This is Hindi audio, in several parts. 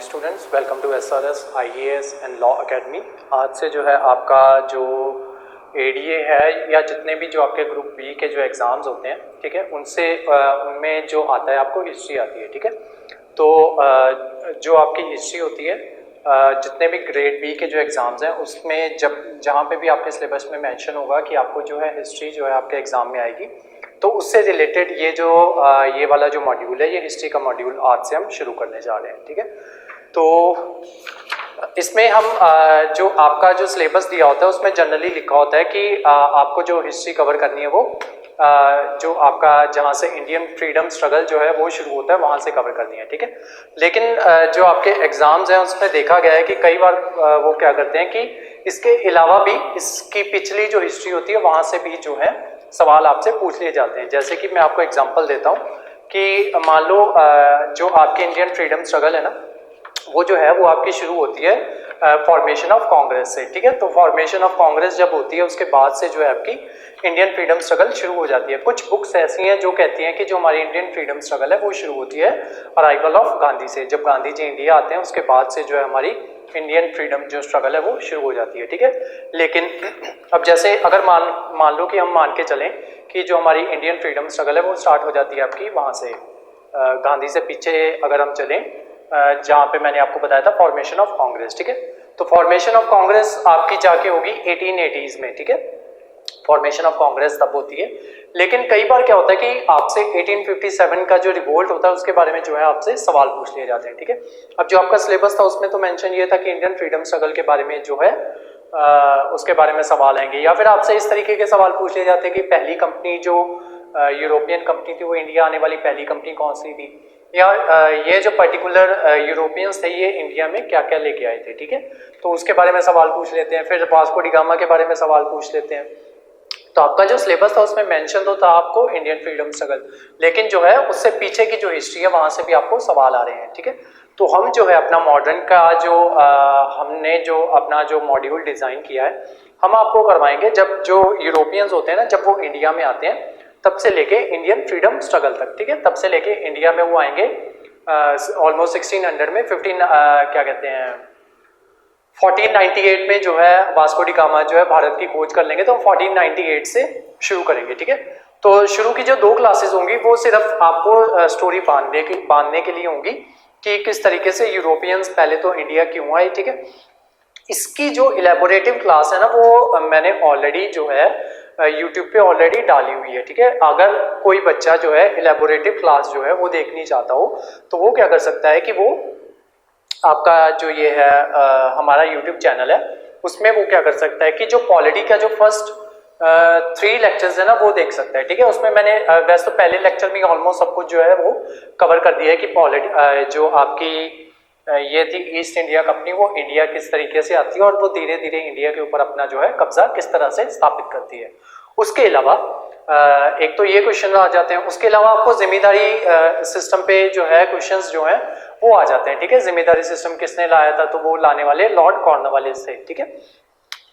Students, welcome to SRS IAS and law academy. आज से जो है आपका जो ADA है या जितने भी जो आपके ग्रुप बी के जो एग्ज़ाम्स होते हैं, ठीक है, उनमें जो आता है आपको हिस्ट्री आती है, ठीक है। तो जो आपकी हिस्ट्री होती है, जितने भी ग्रेड बी के जो एग्ज़ाम्स हैं उसमें जहाँ पे भी आपके सिलेबस में मेंशन होगा कि आपको जो है हिस्ट्री जो है आपके एग्ज़ाम में आएगी, तो उससे रिलेटेड ये वाला जो मॉड्यूल है, ये हिस्ट्री का मॉड्यूल आज से हम शुरू करने जा रहे हैं, ठीक है। तो इसमें हम जो आपका जो सिलेबस दिया होता है उसमें जनरली लिखा होता है कि आपको जो हिस्ट्री कवर करनी है वो जो आपका जहाँ से इंडियन फ्रीडम स्ट्रगल जो है वो शुरू होता है वहाँ से कवर करनी है, ठीक है। लेकिन जो आपके एग्ज़ाम्स हैं उसमें देखा गया है कि कई बार वो क्या करते हैं कि इसके अलावा भी इसकी पिछली जो हिस्ट्री होती है वहाँ से भी जो है सवाल आपसे पूछ लिए जाते हैं। जैसे कि मैं आपको एग्जांपल देता हूँ कि मान लो जो आपके इंडियन फ्रीडम स्ट्रगल है ना, वो जो है वो आपकी शुरू होती है फॉर्मेशन ऑफ कांग्रेस से, ठीक है। तो फॉर्मेशन ऑफ कांग्रेस जब होती है उसके बाद से जो है आपकी इंडियन फ्रीडम स्ट्रगल शुरू हो जाती है। कुछ बुक्स ऐसी हैं जो कहती हैं कि जो हमारी इंडियन फ्रीडम स्ट्रगल है वो शुरू होती है अराइवल ऑफ गांधी से। जब गांधी जी इंडिया आते हैं उसके बाद से जो है हमारी इंडियन फ्रीडम जो स्ट्रगल है वो शुरू हो जाती है, ठीक है। लेकिन अब जैसे अगर मान लो कि हम मान के चलें कि जो हमारी इंडियन फ्रीडम स्ट्रगल है वो स्टार्ट हो जाती है आपकी वहाँ से गांधी से पीछे अगर हम चलें जहाँ पे मैंने आपको बताया था फॉर्मेशन ऑफ कांग्रेस, ठीक है। तो फॉर्मेशन ऑफ कांग्रेस आपकी जाके होगी 1880s में, ठीक है। फॉर्मेशन ऑफ कांग्रेस तब होती है। लेकिन कई बार क्या होता है कि आपसे 1857 का जो रिवोल्ट होता है उसके बारे में जो है आपसे सवाल पूछ लिए जाते हैं, ठीक है। अब जो आपका सिलेबस था उसमें तो मेंशन ये था कि इंडियन फ्रीडम स्ट्रगल के बारे में जो है उसके बारे में सवाल आएंगे, या फिर आपसे इस तरीके के सवाल पूछ लिए जाते हैं कि पहली कंपनी जो यूरोपियन कंपनी थी वो इंडिया आने वाली पहली कंपनी कौन सी थी, या ये जो पर्टिकुलर यूरोपियंस थे ये इंडिया में क्या क्या लेके आए थे, ठीक है। तो उसके बारे में सवाल पूछ लेते हैं। फिर वास्को डी गामा के बारे में सवाल पूछ लेते हैं। तो आपका जो सिलेबस था उसमें मेंशन तो था आपको इंडियन फ्रीडम स्ट्रगल, लेकिन जो है उससे पीछे की जो हिस्ट्री है वहां से भी आपको सवाल आ रहे हैं, ठीक है। तो हम जो है अपना मॉडर्न का जो हमने जो अपना जो मॉड्यूल डिजाइन किया है हम आपको करवाएंगे जब जो यूरोपियंस होते हैं ना, जब वो इंडिया में आते हैं तब से लेके इंडियन फ्रीडम स्ट्रगल तक, ठीक है। तब से लेके इंडिया में वो आएंगे ऑलमोस्ट 1600 में 1498 में जो है वास्को डी गामा जो है भारत की खोज कर लेंगे, तो हम 1498 से शुरू करेंगे, ठीक है। तो शुरू की जो 2 क्लासेस होंगी वो सिर्फ आपको स्टोरी बांधने के लिए होंगी कि किस तरीके से यूरोपियंस पहले तो इंडिया क्यों आए, ठीक है। इसकी जो इलेबोरेटिव क्लास है ना वो मैंने ऑलरेडी जो है यूट्यूब पे ऑलरेडी डाली हुई है, ठीक है। अगर कोई बच्चा जो है इलेबोरेटिव क्लास जो है वो देखनी चाहता हो तो वो क्या कर सकता है कि वो आपका जो ये है हमारा यूट्यूब चैनल है उसमें वो क्या कर सकता है कि जो पॉलिटी का जो फर्स्ट 3 लेक्चर्स है ना वो देख सकता है, ठीक है। उसमें मैंने वैसे तो पहले लेक्चर में ऑलमोस्ट सब कुछ जो है वो कवर कर दिया है कि पॉलिटी जो आपकी ये थी ईस्ट इंडिया कंपनी वो इंडिया किस तरीके से आती है और वो धीरे धीरे इंडिया के ऊपर अपना जो है कब्जा किस तरह से स्थापित करती है। उसके अलावा एक तो ये क्वेश्चन आ जाते हैं, उसके अलावा आपको जिम्मेदारी सिस्टम पे जो है क्वेश्चंस जो है वो आ जाते हैं, ठीक है। जिम्मेदारी सिस्टम किसने लाया था, तो वो लाने वाले लॉर्ड कॉर्नवालिस थे, ठीक है।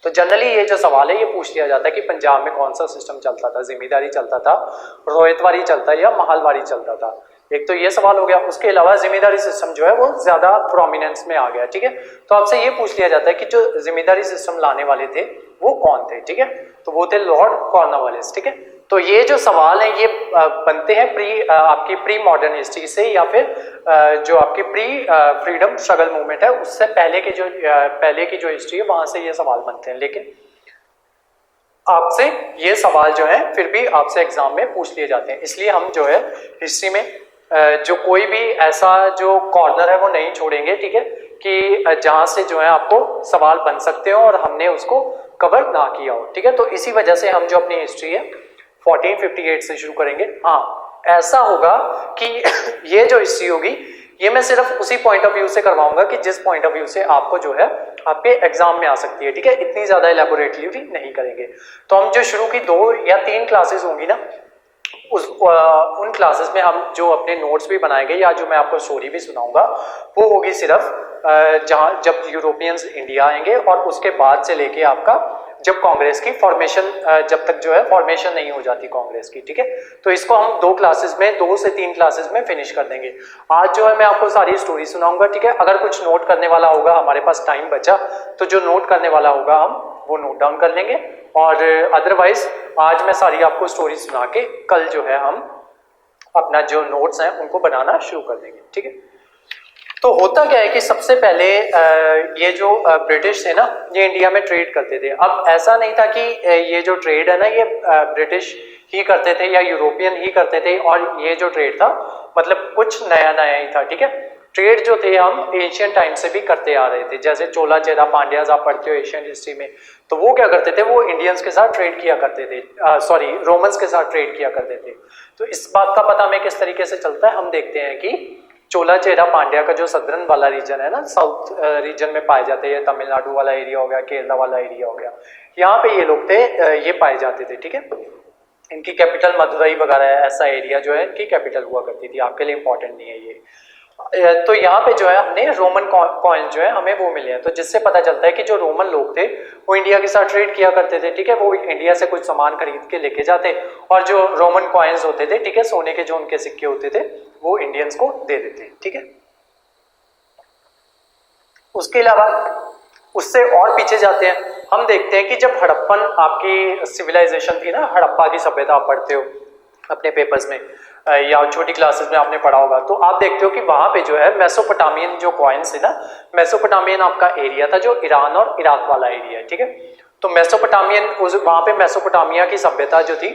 तो जनरली ये जो सवाल है ये पूछ लिया जाता है कि पंजाब में कौन सा सिस्टम चलता था, जिम्मेदारी चलता था, रोहितवारी चलता या महालवारी चलता था। एक तो ये सवाल हो गया। उसके अलावा जिम्मेदारी सिस्टम जो है वो ज्यादा प्रोमिनेंस में आ गया, ठीक है। तो आपसे ये पूछ लिया जाता है कि जो जिम्मेदारी सिस्टम लाने वाले थे वो कौन थे, ठीक है। तो वो थे लॉर्ड कॉर्नवालिस, ठीक है। तो ये जो सवाल है ये बनते हैं आपकी प्री मॉडर्न हिस्ट्री से या फिर जो आपकी प्री फ्रीडम स्ट्रगल मूवमेंट है उससे पहले की जो हिस्ट्री है वहां से ये सवाल बनते हैं। लेकिन आपसे ये सवाल जो है फिर भी आपसे एग्जाम में पूछ लिए जाते हैं, इसलिए हम जो है हिस्ट्री में जो कोई भी ऐसा जो कॉर्नर है वो नहीं छोड़ेंगे, ठीक है, कि जहां से जो है आपको सवाल बन सकते हो और हमने उसको कवर ना किया हो, ठीक है। तो इसी वजह से हम जो अपनी हिस्ट्री है 1458 से शुरू करेंगे। हाँ, ऐसा होगा कि ये जो हिस्ट्री होगी ये मैं सिर्फ उसी पॉइंट ऑफ व्यू से करवाऊंगा कि जिस पॉइंट ऑफ व्यू से आपको जो है आपके एग्जाम में आ सकती है, ठीक है। इतनी ज्यादा इलेबोरेटली भी नहीं करेंगे। तो हम जो शुरू की 2 या 3 क्लासेस होंगी ना उन क्लासेस में हम जो अपने नोट्स भी बनाएंगे या जो मैं आपको स्टोरी भी सुनाऊंगा वो होगी सिर्फ जब यूरोपियंस इंडिया आएंगे और उसके बाद से लेके आपका जब कांग्रेस की फॉर्मेशन, जब तक जो है फॉर्मेशन नहीं हो जाती कांग्रेस की, ठीक है। तो इसको हम 2 क्लासेस में, 2 से 3 क्लासेस में फिनिश कर देंगे। आज जो है मैं आपको सारी स्टोरी सुनाऊंगा, ठीक है। अगर कुछ नोट करने वाला होगा, हमारे पास टाइम बचा तो जो नोट करने वाला होगा हम वो नोट डाउन कर लेंगे, और अदरवाइज आज मैं सारी आपको स्टोरी सुना के कल जो है हम अपना जो नोट्स हैं उनको बनाना शुरू कर देंगे, ठीक है। तो होता क्या है कि सबसे पहले ये जो ब्रिटिश थे ना, ये इंडिया में ट्रेड करते थे। अब ऐसा नहीं था कि ये जो ट्रेड है ना ये ब्रिटिश ही करते थे या यूरोपियन ही करते थे, और ये जो ट्रेड था मतलब कुछ नया नया ही था, ठीक है। ट्रेड जो थे हम एशियन टाइम से भी करते आ रहे थे, जैसे चोला चेरा पांड्याज आप पढ़ते हो एशियन हिस्ट्री में, तो वो क्या करते थे, वो इंडियंस के साथ ट्रेड किया करते थे, सॉरी रोमन्स के साथ ट्रेड किया करते थे। तो इस बात का पता हमें किस तरीके से चलता है, हम देखते हैं कि चोला चेरा पांड्या का जो सदर्न वाला रीजन है ना, साउथ रीजन में पाए जाते हैं, तमिलनाडु वाला एरिया हो गया, केरला वाला एरिया हो गया, यहाँ पे ये लोग थे, ये पाए जाते थे, ठीक है। इनकी कैपिटल मदुरई वगैरह ऐसा एरिया जो है इनकी कैपिटल हुआ करती थी, आपके लिए इंपॉर्टेंट नहीं है ये। तो यहाँ पे जो है हमने रोमन कॉइन जो है हमें वो मिले हैं, तो जिससे पता चलता है कि जो रोमन लोग थे वो इंडिया के साथ ट्रेड किया करते थे, ठीक है। वो इंडिया से कुछ सामान खरीद के लेके जाते, और जो रोमन कॉइन्स होते थे, ठीक है, सोने के जो उनके सिक्के होते थे वो इंडियंस को दे देते, ठीक है। उसके अलावा उससे और पीछे जाते हैं, हम देखते हैं कि जब हड़प्पन आपकी सिविलाइजेशन थी ना, हड़प्पा की सभ्यता आप पढ़ते हो अपने पेपर्स में या छोटी क्लासेस में आपने पढ़ा होगा, तो आप देखते हो कि वहां पे जो है मेसोपोटामियन जो कॉइन्स है ना, मेसोपोटामियन आपका एरिया था जो ईरान और इराक वाला एरिया है, ठीक है। तो मेसोपोटामियन वहां पे मेसोपोटामिया की सभ्यता जो थी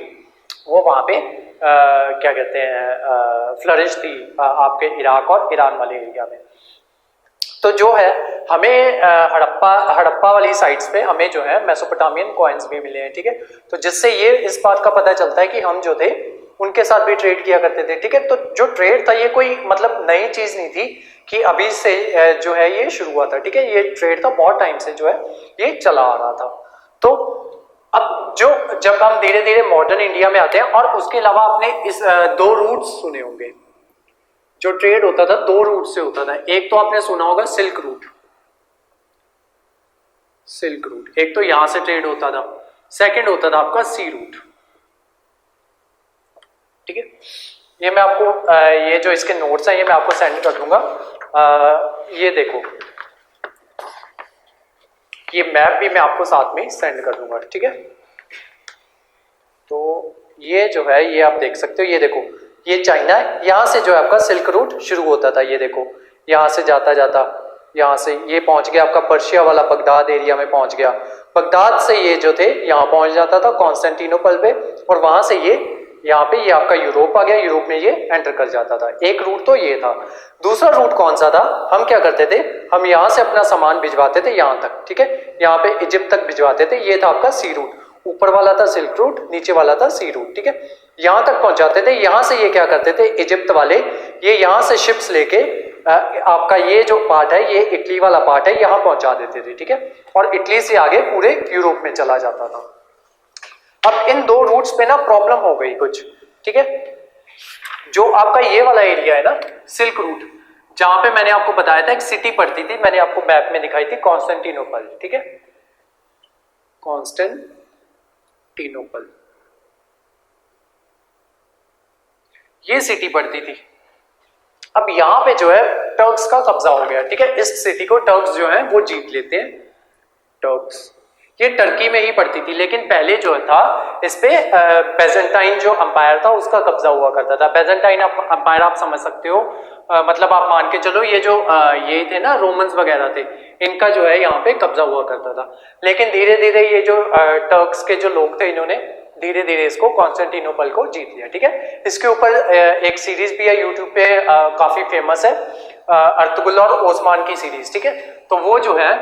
वो वहां पे क्या कहते हैं फ्लरिश थी आपके इराक और ईरान वाले एरिया में। तो जो है हमें हड़प्पा वाली साइट्स पे हमें जो है मेसोपोटामियन कॉइन्स भी मिले हैं, ठीक है। तो जिससे ये इस बात का पता चलता है कि हम जो थे उनके साथ भी ट्रेड किया करते थे, ठीक है। तो जो ट्रेड था ये कोई मतलब नई चीज नहीं थी कि अभी से जो है ये शुरू हुआ था, ठीक है। ये ट्रेड था बहुत टाइम से जो है ये चला आ रहा था। तो अब जब हम धीरे धीरे मॉडर्न इंडिया में आते हैं, और उसके अलावा आपने इस 2 रूट्स सुने होंगे, जो ट्रेड होता था 2 रूट से होता था। एक तो आपने सुना होगा सिल्क रूट, सिल्क रूट एक तो यहां से ट्रेड होता था, सेकंड होता था आपका सी रूट, ठीक है। ये मैं आपको ये जो इसके नोट्स हैं ये मैं आपको सेंड कर दूंगा। ये देखो, ये मैप भी मैं आपको साथ में सेंड कर दूंगा, ठीक है। तो ये जो है ये आप देख सकते हो, ये देखो ये चाइना है, यहाँ से जो है आपका सिल्क रूट शुरू होता था, ये देखो यहाँ से जाता जाता यहाँ से ये पहुंच गया आपका पर्शिया वाला बगदाद एरिया में पहुंच गया। बगदाद से ये जो थे यहाँ पहुंच जाता था कॉन्स्टेंटिनोपल पे, और वहां से ये यहाँ पे ये आपका यूरोप आ गया, यूरोप में ये एंटर कर जाता था। एक रूट तो ये था। दूसरा रूट कौन सा था, हम क्या करते थे, हम यहाँ से अपना सामान भिजवाते थे यहाँ तक, ठीक है, यहाँ पे इजिप्ट तक भिजवाते थे, ये था आपका सी रूट। ऊपर वाला था सिल्क रूट, नीचे वाला था सी रूट, ठीक है। यहाँ तक पहुंचाते थे, यहाँ से ये क्या करते थे इजिप्ट वाले, ये यहाँ से शिप्स लेके आपका ये जो पार्ट है, ये इटली वाला पार्ट है, यहाँ पहुंचा देते थे, ठीक है। और इटली से आगे पूरे यूरोप में चला जाता था। अब इन 2 रूट्स पे ना प्रॉब्लम हो गई कुछ, ठीक है। जो आपका ये वाला एरिया है ना सिल्क रूट, जहां पे मैंने आपको बताया था एक सिटी पड़ती थी, मैंने आपको मैप में दिखाई थी कॉन्स्टेंटिनोपल, ठीक है, कॉन्स्टेंटिनोपल, ये सिटी पड़ती थी। अब यहां पे जो है टर्क्स का कब्जा हो गया, ठीक है। इस सिटी को टर्क्स जो है वो जीत लेते हैं, टर्क्स। ये टर्की में ही पड़ती थी, लेकिन पहले जो था इस पे बेजेंटाइन जो अंपायर था उसका कब्जा हुआ करता था। बेजेंटाइन अंपायर आप समझ सकते हो, मतलब आप मान के चलो ये जो ये थे ना रोमन्स वगैरह थे, इनका जो है यहाँ पे कब्जा हुआ करता था। लेकिन धीरे धीरे ये जो टर्क्स के जो लोग थे, इन्होंने धीरे धीरे इसको कॉन्स्टेंटिनोपल को जीत लिया, ठीक है। इसके ऊपर एक सीरीज भी है यूट्यूब पे, काफी फेमस है, अर्तुगरुल और ओस्मान की सीरीज, ठीक है। तो वो जो है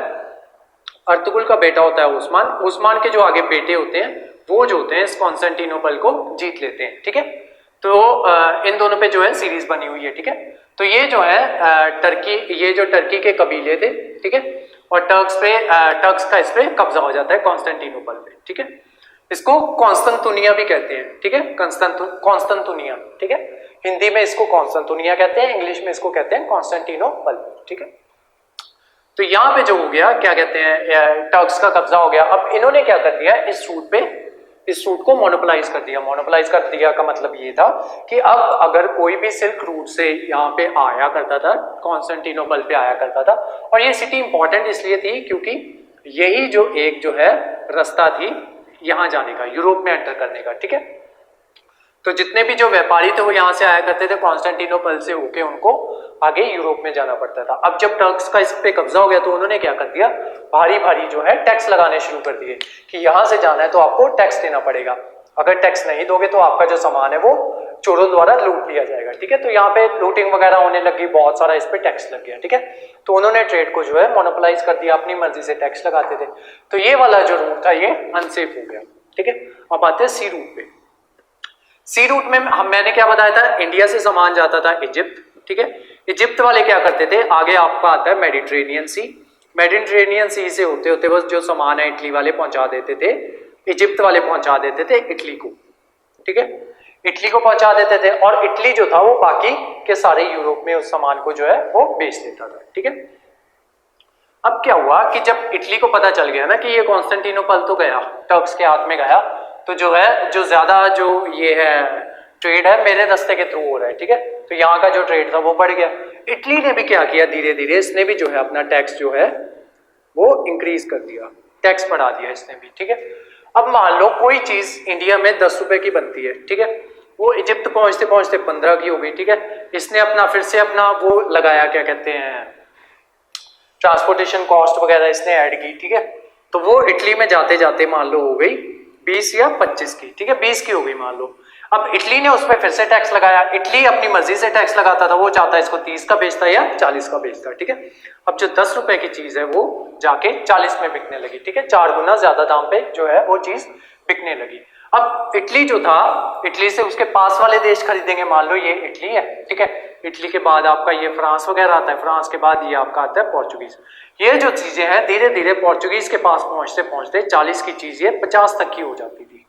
अर्तुगरुल का बेटा होता है ओस्मान, ओस्मान के जो आगे बेटे होते हैं वो जो होते हैं इस कॉन्स्टेंटिनोपल को जीत लेते हैं, ठीक है। तो इन दोनों पे जो है सीरीज बनी हुई है, ठीक है। तो ये जो है टर्की, ये जो टर्की के कबीले थे, ठीक है, और टर्क्स का इस पे कब्जा हो जाता है कॉन्स्टेंटिनोपल पे, ठीक है। इसको कॉन्स्टेंतुनिया भी कहते हैं, ठीक है, कॉन्स्टेंतुनिया, ठीक है। हिंदी में इसको कॉन्स्टेंतुनिया कहते हैं, इंग्लिश में इसको कहते हैं कॉन्स्टेंटिनोपल, ठीक है। तो यहाँ पे जो हो गया क्या कहते हैं, टर्क्स का कब्जा हो गया। अब इन्होंने क्या कर दिया, इस रूट को मोनोपोलाइज कर दिया। मोनोपोलाइज कर दिया का मतलब ये था कि अब अगर कोई भी सिल्क रूट से यहाँ पे आया करता था, कॉन्स्टेंटिनोपल पे आया करता था, और ये सिटी इंपॉर्टेंट इसलिए थी क्योंकि यही जो एक जो है रास्ता थी यहाँ जाने का, यूरोप में एंटर करने का, ठीक है। तो जितने भी जो व्यापारी थे वो यहाँ से आया करते थे, कॉन्स्टेंटिनोपल से होके उनको आगे यूरोप में जाना पड़ता था। अब जब टर्क्स का इस पे कब्जा हो गया तो उन्होंने क्या कर दिया, भारी भारी जो है टैक्स लगाने शुरू कर दिए कि यहाँ से जाना है तो आपको टैक्स देना पड़ेगा, अगर टैक्स नहीं दोगे तो आपका जो सामान है वो चोरों द्वारा लूट लिया जाएगा, ठीक है। तो यहाँ पे लूटिंग वगैरह होने लगी, बहुत सारा इस पे टैक्स लग गया, ठीक है। तो उन्होंने ट्रेड को जो है मोनोपोलाइज कर दिया, अपनी मर्जी से टैक्स लगाते थे। तो ये वाला जो रूट था ये अनसेफ हो गया, ठीक है। अब आते हैं सी रूट पे। सी रूट में मैंने क्या बताया था, इंडिया से सामान जाता था इजिप्ट, ठीक है। इजिप्ट वाले क्या करते थे, आगे आपका आता है मेडिटेरेनियन सी, मेडिटेरेनियन सी से होते होते बस जो सामान है इटली वाले पहुंचा देते थे, इजिप्ट वाले पहुंचा देते थे इटली को, ठीक है। इटली को पहुंचा देते थे और इटली जो था वो बाकी के सारे यूरोप में उस सामान को जो है वो बेच देता था, ठीक है। अब क्या हुआ कि जब इटली को पता चल गया ना कि ये कॉन्स्टेंटिनोपल तो गया, टर्क्स के हाथ में गया, तो जो है जो ज्यादा जो ये है ट्रेड है मेरे रास्ते के थ्रू हो रहा है, ठीक है। तो यहाँ का जो ट्रेड था वो बढ़ गया। इटली ने भी क्या किया, धीरे धीरे इसने भी जो है अपना टैक्स जो है वो इंक्रीज कर दिया, टैक्स बढ़ा दिया इसने भी, ठीक है। अब मान लो कोई चीज इंडिया में 10 रुपए की बनती है, ठीक है, वो इजिप्ट पहुंचते पहुंचते 15 की हो गई, ठीक है। इसने अपना फिर से अपना वो लगाया, क्या कहते हैं, ट्रांसपोर्टेशन कॉस्ट वगैरह इसने ऐड की, ठीक है। तो वो इटली में जाते जाते मान लो हो गई 20 या 25 की, ठीक है, 20 की हो गई मान लो। अब इटली ने उस पर फिर से टैक्स लगाया, इटली अपनी मर्जी से टैक्स लगाता था, वो चाहता है इसको 30 का बेचता या 40 का बेचता, ठीक है। अब जो 10 रुपए की चीज है वो जाके 40 में बिकने लगी, ठीक है, 4 गुना ज्यादा दाम पे जो है वो चीज बिकने लगी। अब इटली जो था, इटली से उसके पास वाले देश खरीदेंगे, मान लो ये इटली है, ठीक है, इटली के बाद आपका ये फ्रांस वगैरह आता है, फ्रांस के बाद ये आपका आता है पोर्चुगीज। ये जो चीजें हैं धीरे धीरे पोर्चुगीज के पास पहुंचते पहुंचते 40 की चीज ये 50 तक की हो जाती थी,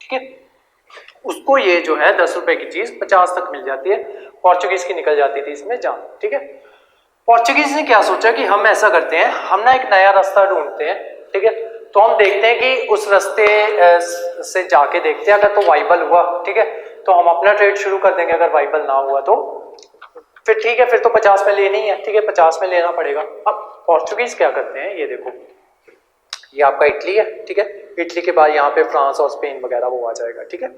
ठीक है। उसको ये जो है 10 रुपए की चीज 50 तक मिल जाती है, पोर्चुगीज की निकल जाती थी इसमें जान, ठीक है। पोर्चुगीज ने क्या सोचा कि हम ऐसा करते हैं, हम ना एक नया रास्ता ढूंढते हैं, ठीक है। तो हम देखते हैं कि उस रास्ते से जाके देखते हैं, अगर तो वाइबल हुआ, ठीक है, तो हम अपना ट्रेड शुरू कर देंगे, अगर वाइबल ना हुआ तो फिर ठीक है, फिर तो 50 में लेनी है, ठीक है, 50 में लेना पड़ेगा। अब पोर्चुगीज क्या करते हैं, ये देखो, ये आपका इटली है, ठीक है, इटली के बाद यहाँ पे फ्रांस और स्पेन वगैरह वो आ जाएगा, ठीक है।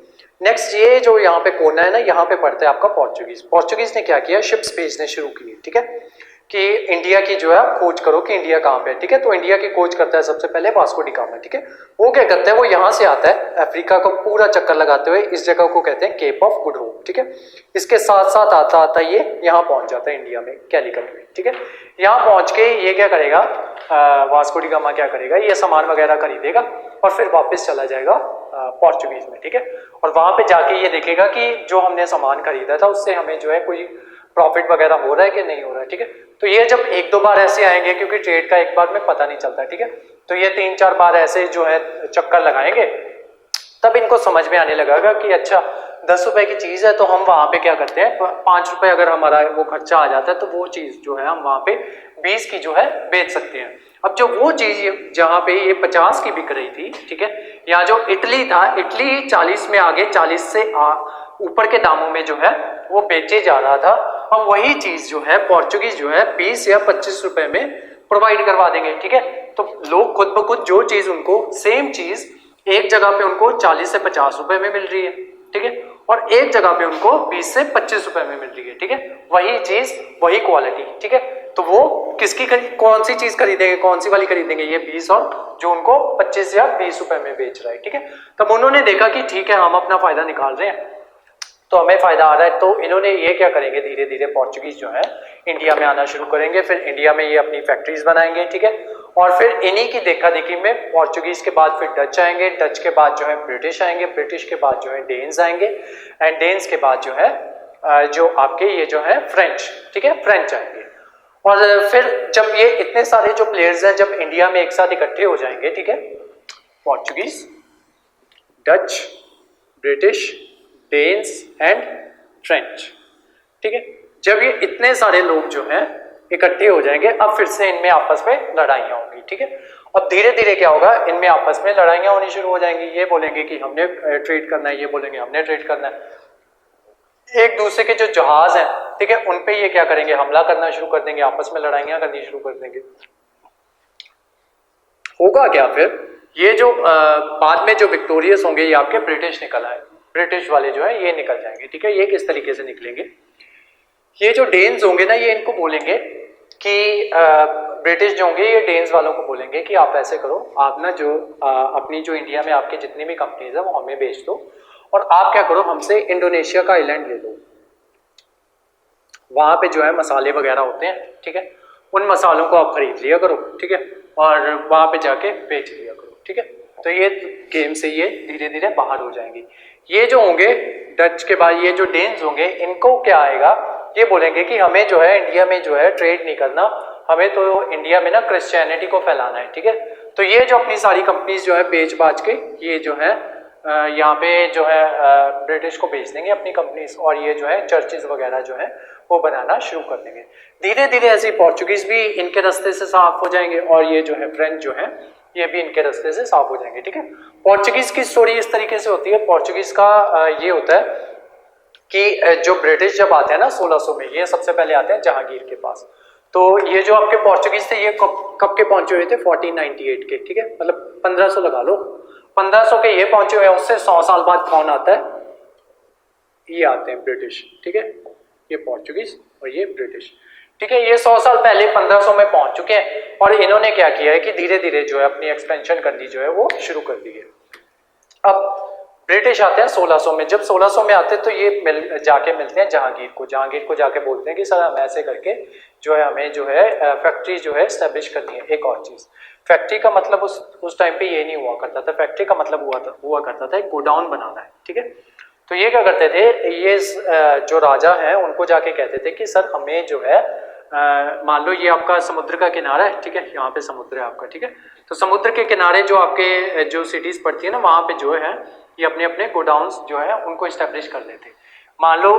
नेक्स्ट ये जो यहाँ पे कोना है ना, यहाँ पे पड़ता है आपका पोर्चुगीज। पोर्चुगीज ने क्या किया, शिप्स भेजने शुरू किए, ठीक है, कि इंडिया की जो है खोज करो कि इंडिया कहाँ पे है, ठीक है। तो इंडिया की खोज करता है सबसे पहले वास्को डी गामा, ठीक है। वो क्या करता है, वो यहाँ से आता है अफ्रीका का पूरा चक्कर लगाते हुए, इस जगह को कहते हैं केप ऑफ गुड होप, ठीक है। इसके साथ साथ आता आता ये यहाँ पहुंच जाता है इंडिया में, कैलिकट में, ठीक है। यहाँ पहुंच के ये क्या करेगा, वास्को डी गामा क्या करेगा, ये सामान वगैरह खरीदेगा और फिर वापस चला जाएगा पोर्चुगीज में, ठीक है। और वहां पे जाके ये देखेगा कि जो हमने सामान खरीदा था उससे हमें जो है कोई प्रॉफिट वगैरह हो रहा है कि नहीं हो रहा है, ठीक है। तो ये जब 1-2 बार ऐसे आएंगे, क्योंकि ट्रेड का एक बार में पता नहीं चलता, ठीक है, तो ये 3-4 बार ऐसे जो है चक्कर लगाएंगे, तब इनको समझ में आने लगेगा कि अच्छा 10 रुपए की चीज है तो हम वहां पे क्या करते हैं, 5 रुपए अगर हमारा वो खर्चा आ जाता है तो वो चीज जो है हम वहां पे 20 की जो है बेच सकते हैं। अब जो वो चीज जहां पे ये 50 की बिक रही थी, ठीक है, यहाँ जो इटली था, इटली 40 में आगे 40 से ऊपर के दामों में जो है वो बेचे जा रहा था। अब वही चीज जो है पोर्चुगीज जो है 20 या 25 रुपए में प्रोवाइड करवा देंगे, ठीक है। तो लोग खुद ब खुद जो चीज उनको सेम चीज एक जगह पे उनको 40 से 50 रुपए में मिल रही है, ठीक है, और एक जगह पे उनको 20 से 25 रुपए में मिल रही है, ठीक है, वही चीज वही क्वालिटी, ठीक है। तो वो किसकी कौन सी चीज खरीदेंगे, कौन सी वाली खरीदेंगे, ये 20 और जो उनको 25 या 20 रुपए में बेच रहा है, ठीक है। तब उन्होंने देखा कि ठीक है हम अपना फायदा निकाल रहे हैं तो हमें फायदा आ रहा है, तो इन्होंने ये क्या करेंगे, धीरे धीरे पोर्चुगीज जो है इंडिया में आना शुरू करेंगे, फिर इंडिया में ये अपनी फैक्ट्रीज बनाएंगे, ठीक है। और फिर इन्हीं की देखा देखी में पोर्चुगीज के बाद फिर डच आएंगे, डच के बाद जो है ब्रिटिश आएंगे, ब्रिटिश के बाद जो है डेन्स आएंगे, एंड डेन्स के बाद जो है जो आपके ये जो है फ्रेंच, ठीक है, फ्रेंच आएंगे। और फिर जब ये इतने सारे जो प्लेयर्स हैं जब इंडिया में एक साथ इकट्ठे हो जाएंगे, ठीक है, Portuguese, Dutch, British, Danes and French, ठीक है, जब ये इतने सारे लोग जो हैं इकट्ठे हो जाएंगे, अब फिर से इनमें आपस में लड़ाइयाँ होंगी, ठीक है। अब धीरे धीरे क्या होगा, इनमें आपस में लड़ाइयाँ होनी शुरू हो जाएंगी, ये बोलेंगे कि हमने ट्रेड करना है, ये बोलेंगे हमने ट्रेड करना है। एक दूसरे के जो जहाज हैं, ठीक है, उन पे ये क्या करेंगे, हमला करना शुरू कर देंगे, आपस में लड़ाइयाँ करनी शुरू कर देंगे। होगा क्या फिर, ये जो बाद में जो विक्टोरियस होंगे ये आपके ब्रिटिश निकल आए, ब्रिटिश वाले जो है ये निकल जाएंगे, ठीक है। ये किस तरीके से निकलेंगे, ये जो डेन्स होंगे ना ये इनको बोलेंगे कि ब्रिटिश जो होंगे ये डेन्स वालों को बोलेंगे कि आप ऐसे करो, आप ना जो अपनी जो इंडिया में आपके जितनी भी कंपनीज है वो हमें बेच दो, और आप क्या करो हमसे इंडोनेशिया का आइलैंड ले लो, वहां पे जो है मसाले वगैरह होते हैं, ठीक है, उन मसालों को आप खरीद लिया करो, ठीक है, और वहां पे जाके बेच लिया करो, ठीक है। तो ये गेम से ये धीरे धीरे बाहर हो जाएंगे। ये जो होंगे डच के बाद ये जो डेन्स होंगे, इनको क्या आएगा, ये बोलेंगे कि हमें जो है इंडिया में जो है ट्रेड नहीं करना, हमें तो इंडिया में ना क्रिश्चियनिटी को फैलाना है, ठीक है। तो ये जो अपनी सारी कंपनीज जो है बेच बाच के ये जो है यहाँ पे जो है ब्रिटिश को बेच देंगे अपनी कंपनीज, और ये जो है चर्चेज वगैरह जो है वो बनाना शुरू कर देंगे। धीरे धीरे ऐसे पोर्चुगीज भी इनके रास्ते से साफ हो जाएंगे, और ये जो है फ्रेंच जो है ये भी इनके रास्ते से साफ हो जाएंगे, ठीक है। पोर्चुगीज की स्टोरी इस तरीके से होती है, पोर्चुगीज का ये होता है कि जो ब्रिटिश जब आते हैं ना 1600 में, ये सबसे पहले आते हैं जहांगीर के पास। तो ये जो आपके पोर्चुगीज थे ये कब के पहुंचे हुए थे, 1498 के, ठीक है, मतलब 1500 लगा लो, 1500 के ये पहुंचे हुए हैं। उससे 100 साल बाद कौन आता है, ये आते हैं ब्रिटिश, ठीक है, ये पोर्चुगीज और ये ब्रिटिश, ठीक है। ये 100 साल पहले 1500 में पहुंच चुके हैं, और इन्होंने क्या किया है कि धीरे धीरे जो है अपनी एक्सपेंशन करनी जो है वो शुरू कर दी है। अब ब्रिटिश आते हैं 1600 में, जब 1600 में आते हैं तो ये जाके मिलते हैं जहांगीर को जाके बोलते हैं कि सर हम ऐसे करके जो है हमें जो है फैक्ट्री जो है एस्टेब्लिश करनी है। एक और चीज, फैक्ट्री का मतलब उस टाइम पे ये नहीं हुआ करता था, फैक्ट्री का मतलब हुआ करता था एक गोडाउन बनाना है, ठीक है। तो ये क्या करते थे, ये जो राजा है उनको जाके कहते थे कि सर हमें जो है मान लो ये आपका समुद्र का किनारा है, ठीक है, यहाँ पे समुद्र है आपका, ठीक है। तो समुद्र के किनारे जो आपके जो सिटीज पड़ती है ना, वहाँ पे जो है ये अपने अपने गोडाउन्स जो है उनको इस्टेब्लिश कर देते। मान लो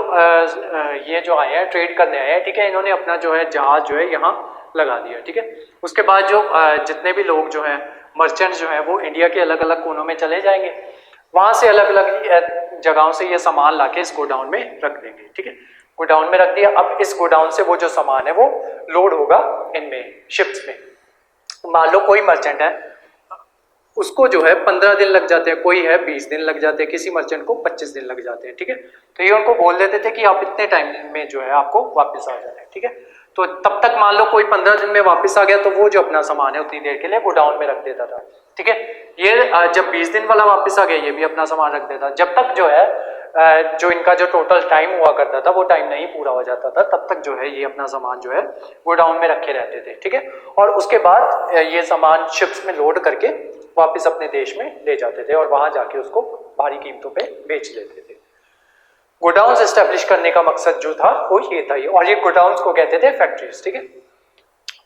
ये जो आए हैं ट्रेड करने आए हैं, ठीक है, इन्होंने अपना जो है जहाज जो है यहाँ लगा दिया, ठीक है। उसके बाद जो जितने भी लोग जो हैं मर्चेंट जो है वो इंडिया के अलग अलग कोनों में चले जाएंगे, वहाँ से अलग अलग जगहों से ये सामान लाके इस गोडाउन में रख देंगे, ठीक है। गोडाउन में रख दिया, अब इस गोडाउन से वो जो सामान है वो लोड होगा इनमें शिप्स में। मान लो कोई मर्चेंट है, उसको जो है 15 दिन लग जाते हैं, कोई है 20 दिन लग जाते हैं, किसी मर्चेंट को 25 दिन लग जाते हैं, ठीक है। तो ये उनको बोल देते थे कि आप इतने टाइम में जो है आपको वापस आ जाना है, ठीक है। तो तब तक मान लो कोई 15 दिन में वापस आ गया तो वो जो अपना सामान है उतनी देर के लिए गोडाउन में रख देता था, ठीक है। ये जब 20 दिन वाला वापस आ गया ये भी अपना सामान रख देता, जब तक जो है जो इनका जो टोटल टाइम हुआ करता था वो टाइम नहीं पूरा हो जाता था, तब तक जो है ये अपना सामान जो है गोडाउन में रखे रहते थे, ठीक है। और उसके बाद ये सामान शिप्स में लोड करके वापस अपने देश में ले जाते थे और वहां जाके उसको भारी कीमतों पे बेच लेते थे। गोडाउन्स एस्टेब्लिश करने का मकसद जो था वो ये था, और ये गोडाउन्स को कहते थे फैक्ट्रीज, ठीक है।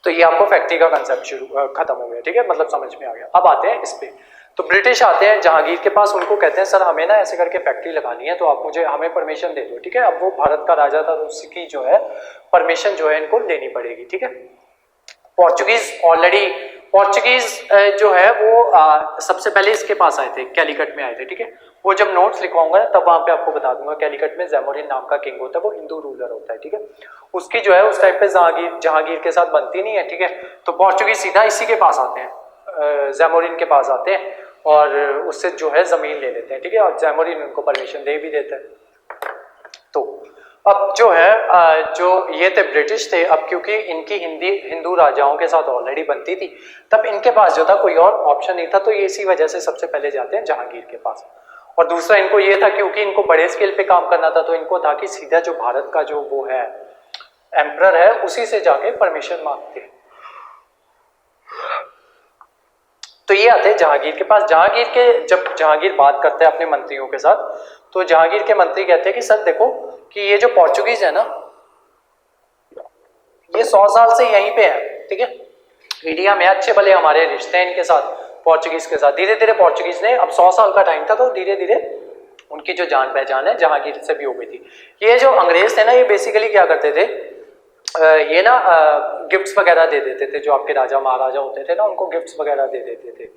तो ये आपको फैक्ट्री का कंसेप्ट खत्म हो गया, ठीक है, मतलब समझ में आ गया। अब आते हैं इस पे, तो ब्रिटिश आते हैं जहांगीर के पास, उनको कहते हैं सर हमें ना ऐसे करके फैक्ट्री लगानी है, तो आप मुझे हमें परमिशन दे दो, ठीक है। अब वो भारत का राजा था तो उसकी जो है परमिशन जो है इनको लेनी पड़ेगी, ठीक है। पोर्चुगीज जो है वो सबसे पहले इसके पास आए थे, कैलीकट में आए थे, ठीक है। वो जब नोट्स लिखवाऊंगा ना तब वहां पे आपको बता दूंगा, कैलीकट में जैमोरिन नाम का किंग होता है, वो हिंदू रूलर होता है, ठीक है। उसकी जो है उस टाइम पे जहांगीर के साथ बनती नहीं है, ठीक है। तो पोर्चुगीज सीधा इसी के पास आते हैं, जैमोरिन के पास आते हैं और उससे जो है जमीन ले लेते हैं, ठीक है, और जैमोरिन उनको परमिशन दे भी देता है। तो अब जो है जो ये थे ब्रिटिश थे, अब क्योंकि इनकी हिंदू राजाओं के साथ ऑलरेडी बनती थी, तब इनके पास जो था कोई और ऑप्शन नहीं था, तो ये इसी वजह से सबसे पहले जाते हैं जहांगीर के पास। और दूसरा इनको ये था क्योंकि इनको बड़े स्केल पे काम करना था, तो इनको था कि सीधा जो भारत का जो वो है एम्परर है उसी से जाके परमिशन मांगते हैं। तो ये आते हैं जहांगीर के पास। जब जहांगीर बात करते हैं अपने मंत्रियों के साथ, तो जहांगीर के मंत्री कहते हैं कि सर देखो कि ये जो पोर्चुगीज है ना ये 100 साल से यहीं पे है, ठीक है। इंडिया में अच्छे भले हमारे रिश्ते हैं इनके साथ, पोर्चुगीज के साथ। धीरे धीरे पोर्चुगीज ने, अब 100 साल का टाइम था तो धीरे धीरे उनकी जो जान पहचान है जहांगीर से भी हो गई थी। ये जो अंग्रेज थे ना ये बेसिकली क्या करते थे, ये ना गिफ्ट्स वगैरह दे देते थे, जो आपके राजा महाराजा होते थे ना उनको गिफ्ट्स वगैरह दे देते थे।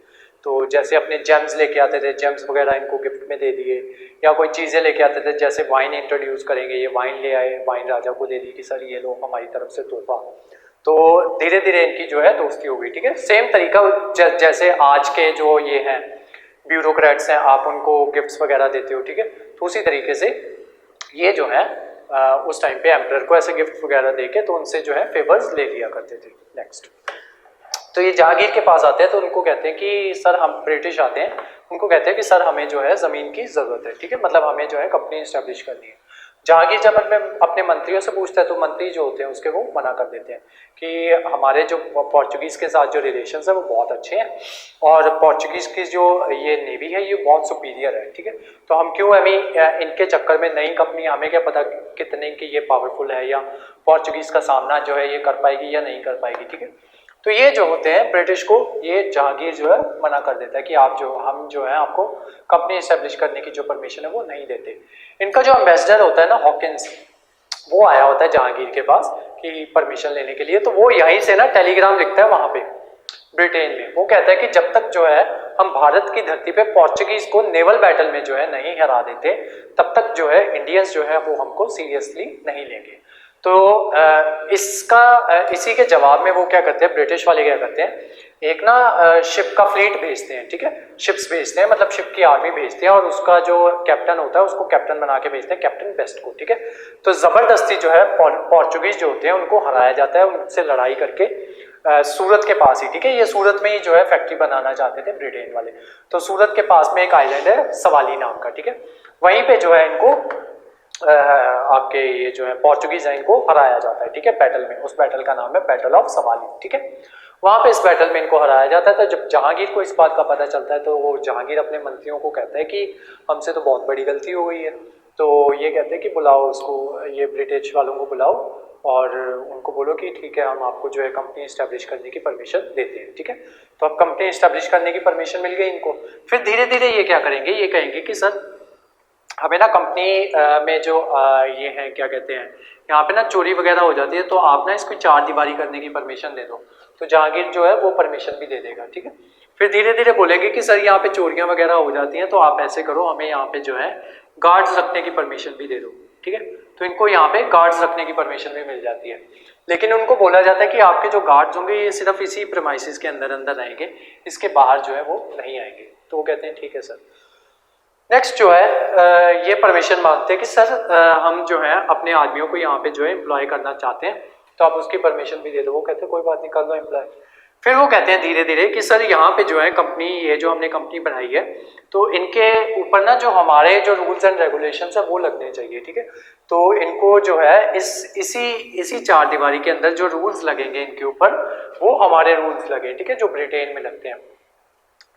तो जैसे अपने जेम्स लेके आते थे, जेम्स वगैरह इनको गिफ्ट में दे दिए, या कोई चीज़ें लेके आते थे, जैसे वाइन इंट्रोड्यूस करेंगे, ये वाइन ले आए, वाइन राजा को दे दी कि सर ये लो हमारी तरफ से तोहफा। तो धीरे धीरे इनकी जो है दोस्ती हो गई, ठीक है। सेम तरीका जैसे आज के जो ये हैं ब्यूरोक्रेट्स हैं, आप उनको गिफ्ट्स वगैरह देते हो, ठीक है। तो उसी तरीके से ये जो है उस टाइम पे एम्परर को ऐसे गिफ्ट वगैरह देके तो उनसे जो है फेवर्स ले लिया करते थे। नेक्स्ट, तो ये जहांगीर के पास आते हैं तो उनको कहते हैं कि सर हम ब्रिटिश आते हैं, उनको कहते हैं कि सर हमें जो है ज़मीन की ज़रूरत है, ठीक है, मतलब हमें जो है कंपनी इस्टेब्लिश करनी है। जहांगीर जब अपने मंत्रियों से पूछता है तो मंत्री जो होते हैं उसके वो मना कर देते हैं कि हमारे जो पोर्चुगीज़ के साथ जो रिलेशंस है वो बहुत अच्छे हैं और पोर्चुगीज़ की जो ये नेवी है ये बहुत सुपीरियर है, ठीक है। तो हम क्यों हमें इनके चक्कर में नई कंपनी, हमें क्या पता कितने की ये पावरफुल है या पोर्चुगीज़ का सामना जो है ये कर पाएगी या नहीं कर पाएगी, ठीक है। तो ये जो होते हैं ब्रिटिश को ये जहांगीर जो है मना कर देता है कि हम जो है आपको कंपनी इस्टेब्लिश करने की जो परमिशन है वो नहीं देते। इनका जो एम्बेसडर होता है ना हॉकिंस, वो आया होता है जहांगीर के पास कि परमिशन लेने के लिए, तो वो यहीं से ना टेलीग्राम लिखता है वहां पे ब्रिटेन में। वो कहता है कि जब तक जो है हम भारत की धरती पे पोर्चुगीज को नेवल बैटल में जो है नहीं हरा देते तब तक जो है इंडियंस जो है वो हमको सीरियसली नहीं लेंगे। तो इसी के जवाब में वो क्या करते हैं, ब्रिटिश वाले क्या करते हैं, एक ना शिप का फ्लीट भेजते हैं, ठीक है, शिप्स भेजते हैं, मतलब शिप की आर्मी भेजते हैं और उसका जो कैप्टन होता है उसको कैप्टन बना के भेजते हैं, कैप्टन बेस्ट को, ठीक है। तो जबरदस्ती जो है पोर्चुगीज जो होते हैं उनको हराया जाता है, उनसे लड़ाई करके सूरत के पास ही, ठीक है, ये सूरत में ही जो है फैक्ट्री बनाना चाहते थे ब्रिटेन वाले। तो सूरत के पास में एक आइलैंड है सवाली नाम का, ठीक है, वहीं पे जो है इनको आपके ये जो है पोर्चुगीज है इनको हराया जाता है, ठीक है, बैटल में। उस बैटल का नाम है बैटल ऑफ सवाली, ठीक है। वहां पे इस बैटल में इनको हराया जाता है। तो जब जहांगीर को इस बात का पता चलता है तो वो जहांगीर अपने मंत्रियों को कहता है कि हमसे तो बहुत बड़ी गलती हो गई है। तो ये कहते हैं कि बुलाओ उसको, ये ब्रिटिश वालों को बुलाओ और उनको बोलो कि ठीक है हम आपको जो है कंपनी इस्टेब्लिश करने की परमिशन देते हैं, ठीक है। तो अब कंपनी इस्टेब्लिश करने की परमिशन मिल गई इनको। फिर धीरे धीरे ये क्या करेंगे, ये कहेंगे कि सर हमें ना कंपनी में जो ये है क्या कहते हैं, यहाँ पे ना चोरी वगैरह हो जाती है, तो आप ना इसको 4 दीवारी करने की परमिशन दे दो। तो जहांगीर जो है वो परमिशन भी दे देगा, ठीक है। फिर धीरे धीरे बोलेंगे कि सर यहाँ पे चोरियाँ वगैरह हो जाती हैं तो आप ऐसे करो, हमें यहाँ पे जो है गार्ड्स रखने की परमिशन भी दे दो, ठीक है। तो इनको यहाँ पे गार्ड्स रखने की परमिशन भी मिल जाती है, लेकिन उनको बोला जाता है कि आपके जो गार्ड्स होंगे ये सिर्फ इसी प्रेमाइसिस के अंदर अंदर रहेंगे, इसके बाहर जो है वो नहीं आएंगे। तो वो कहते हैं ठीक है सर। नेक्स्ट जो है ये परमिशन मांगते हैं कि सर हम जो है अपने आदमियों को यहाँ पे जो है एम्प्लॉय करना चाहते हैं, तो आप उसकी परमिशन भी दे दो। वो कहते हैं कोई बात नहीं, कर दो एम्प्लॉय। फिर वो कहते हैं धीरे धीरे कि सर यहाँ पे जो है कंपनी, ये जो हमने कंपनी बनाई है तो इनके ऊपर ना जो हमारे जो रूल्स एंड रेगुलेशंस है वो लगने चाहिए, ठीक है। तो इनको जो है इसी 4 दीवारी के अंदर जो रूल्स लगेंगे इनके ऊपर वो हमारे रूल्स लगे, ठीक है, जो ब्रिटेन में लगते हैं।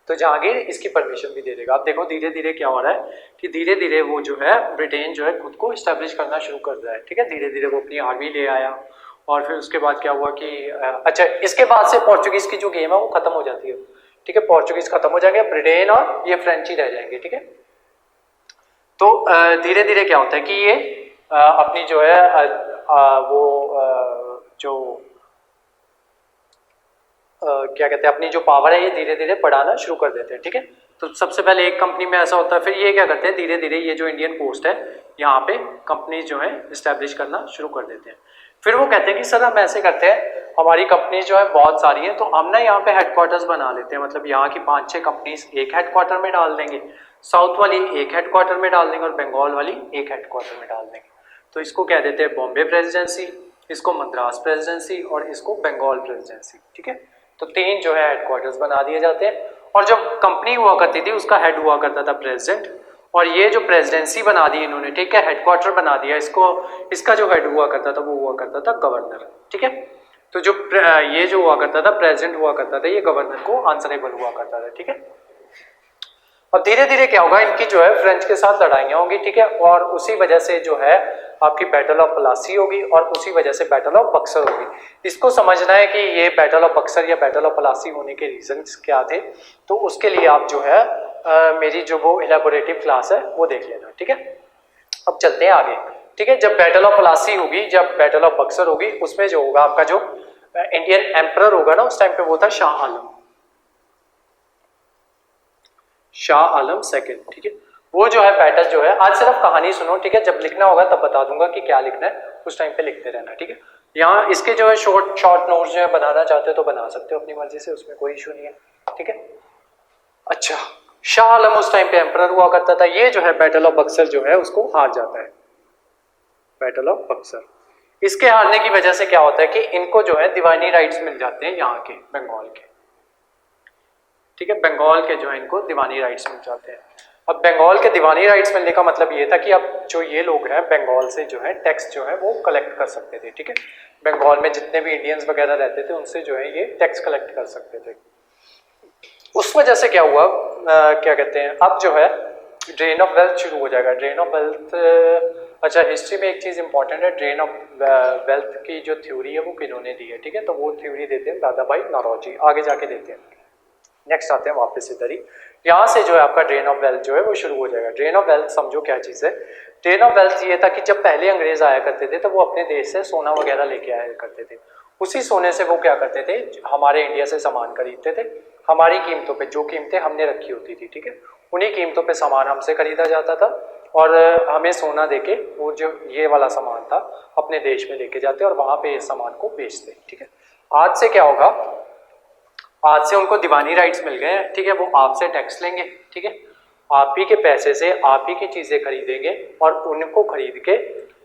तो जहांगीर इसकी परमिशन भी दे देगा। आप देखो धीरे धीरे क्या हो रहा है कि धीरे धीरे वो जो है ब्रिटेन जो है खुद को इस्टेब्लिश करना शुरू कर रहा है, ठीक है। धीरे धीरे वो अपनी आर्मी ले आया और फिर उसके बाद क्या हुआ कि अच्छा इसके बाद से पोर्चुगीज की जो गेम है वो खत्म हो जाती है, ठीक है। पोर्चुगीज खत्म हो जाएंगे, ब्रिटेन और ये फ्रेंच ही रह जाएंगे, ठीक है। तो धीरे धीरे क्या होता है कि ये अपनी जो है जो क्या कहते हैं अपनी जो पावर है ये धीरे धीरे बढ़ाना शुरू कर देते हैं, ठीक है। तो सबसे पहले एक कंपनी में ऐसा होता है, फिर ये क्या करते हैं धीरे धीरे ये जो इंडियन कोस्ट है यहाँ पे कंपनी जो है इस्टेब्लिश करना शुरू कर देते हैं। फिर वो कहते हैं कि सर हम ऐसे करते हैं, हमारी कंपनी जो है बहुत सारी है तो हम ना यहाँ पे हेडक्वार्टर्स बना लेते हैं, मतलब यहाँ की 5-6 कंपनीज एक हेडक्वार्टर में डाल देंगे, साउथ वाली एक हेडक्वार्टर में डाल देंगे और बंगाल वाली एक हेडक्वार्टर में डाल देंगे। तो इसको कह देते हैं बॉम्बे प्रेसिडेंसी, इसको मद्रास प्रेसिडेंसी और इसको बंगाल प्रेसिडेंसी, ठीक है। तो 3 जो है हेडक्वार्टर्स बना दिए जाते हैं और जो कंपनी हुआ करती थी उसका हेड हुआ करता था प्रेसिडेंट, और ये जो प्रेसिडेंसी बना दी इन्होंने, ठीक है, हेडक्वार्टर बना दिया इसको, इसका जो हेड हुआ करता था वो हुआ करता था गवर्नर, ठीक है। तो जो ये जो हुआ करता था प्रेसिडेंट हुआ करता था, ये गवर्नर को आंसरेबल हुआ करता था, ठीक है। और धीरे धीरे क्या होगा इनकी जो है फ्रेंच के साथ लड़ाइयाँ होंगी, ठीक है, और उसी वजह से जो है आपकी बैटल ऑफ प्लासी होगी और उसी वजह से बैटल ऑफ बक्सर होगी। इसको समझना है कि ये बैटल ऑफ बक्सर या बैटल ऑफ प्लासी होने के रीजंस क्या थे, तो उसके लिए आप जो है मेरी जो वो इलेबोरेटिव क्लास है वो देख लेना, ठीक है। अब चलते हैं आगे। ठीक है। जब बैटल ऑफ प्लासी होगी, जब बैटल ऑफ बक्सर होगी, उसमें जो होगा आपका जो इंडियन एम्परर होगा ना उस टाइम पे वो था शाह आलम, शाह आलम सेकंड, ठीक है। वो जो है बैटल जो है, आज सिर्फ कहानी सुनो, ठीक है, जब लिखना होगा तब बता दूंगा कि क्या लिखना है, उस टाइम पे लिखते रहना, ठीक है। यहाँ इसके जो है शॉर्ट नोट्स जो है बनाना चाहते हो तो बना सकते हो अपनी मर्जी से, उसमें कोई इशू नहीं है, ठीक है। अच्छा, शाह आलम उस टाइम पे एम्परर हुआ करता था। ये जो है बैटल ऑफ बक्सर जो है उसको हार जाता है, बैटल ऑफ बक्सर। इसके हारने की वजह से क्या होता है कि इनको जो है दीवानी राइट्स मिल जाते हैं यहाँ के बंगाल के, ठीक है, बंगाल के जो है इनको दीवानी राइट्स मिल जाते हैं। अब बंगाल के दीवानी राइट्स मिलने का मतलब ये था कि अब जो ये लोग हैं बंगाल से जो है टैक्स जो है वो कलेक्ट कर सकते थे, ठीक है। बंगाल में जितने भी इंडियंस वगैरह रहते थे उनसे जो है ये टैक्स कलेक्ट कर सकते थे। उस वजह से क्या हुआ, क्या कहते हैं, अब जो है ड्रेन ऑफ वेल्थ शुरू हो जाएगा। ड्रेन ऑफ वेल्थ, अच्छा हिस्ट्री में एक चीज इंपॉर्टेंट है, ड्रेन ऑफ वेल्थ की जो थ्योरी है वो किन्होंने दी है, ठीक है, तो वो थ्योरी देते हैं दादा भाई नौरोजी, आगे जाके देते हैं। नेक्स्ट आते हैं वापस इधर ही, यहाँ से जो है आपका ड्रेन ऑफ वेल्थ जो है वो शुरू हो जाएगा। ड्रेन ऑफ वेल्थ समझो क्या चीज़ है। ड्रेन ऑफ वेल्थ ये था कि जब पहले अंग्रेज आया करते थे तो वो अपने देश से सोना वगैरह लेके आया करते थे, उसी सोने से वो क्या करते थे, हमारे इंडिया से सामान खरीदते थे, हमारी कीमतों पे, जो कीमतें हमने रखी होती थी, ठीक है, उन्हीं कीमतों पे सामान हमसे खरीदा जाता था और हमें सोना देके वो जो ये वाला सामान था अपने देश में लेके जाते और वहाँ पे इस सामान को बेचते, ठीक है। आज से क्या होगा, आज से उनको दीवानी राइट्स मिल गए हैं, ठीक है, वो आपसे टैक्स लेंगे, ठीक है, आप ही के पैसे से आप ही की चीज़ें खरीदेंगे और उनको खरीद के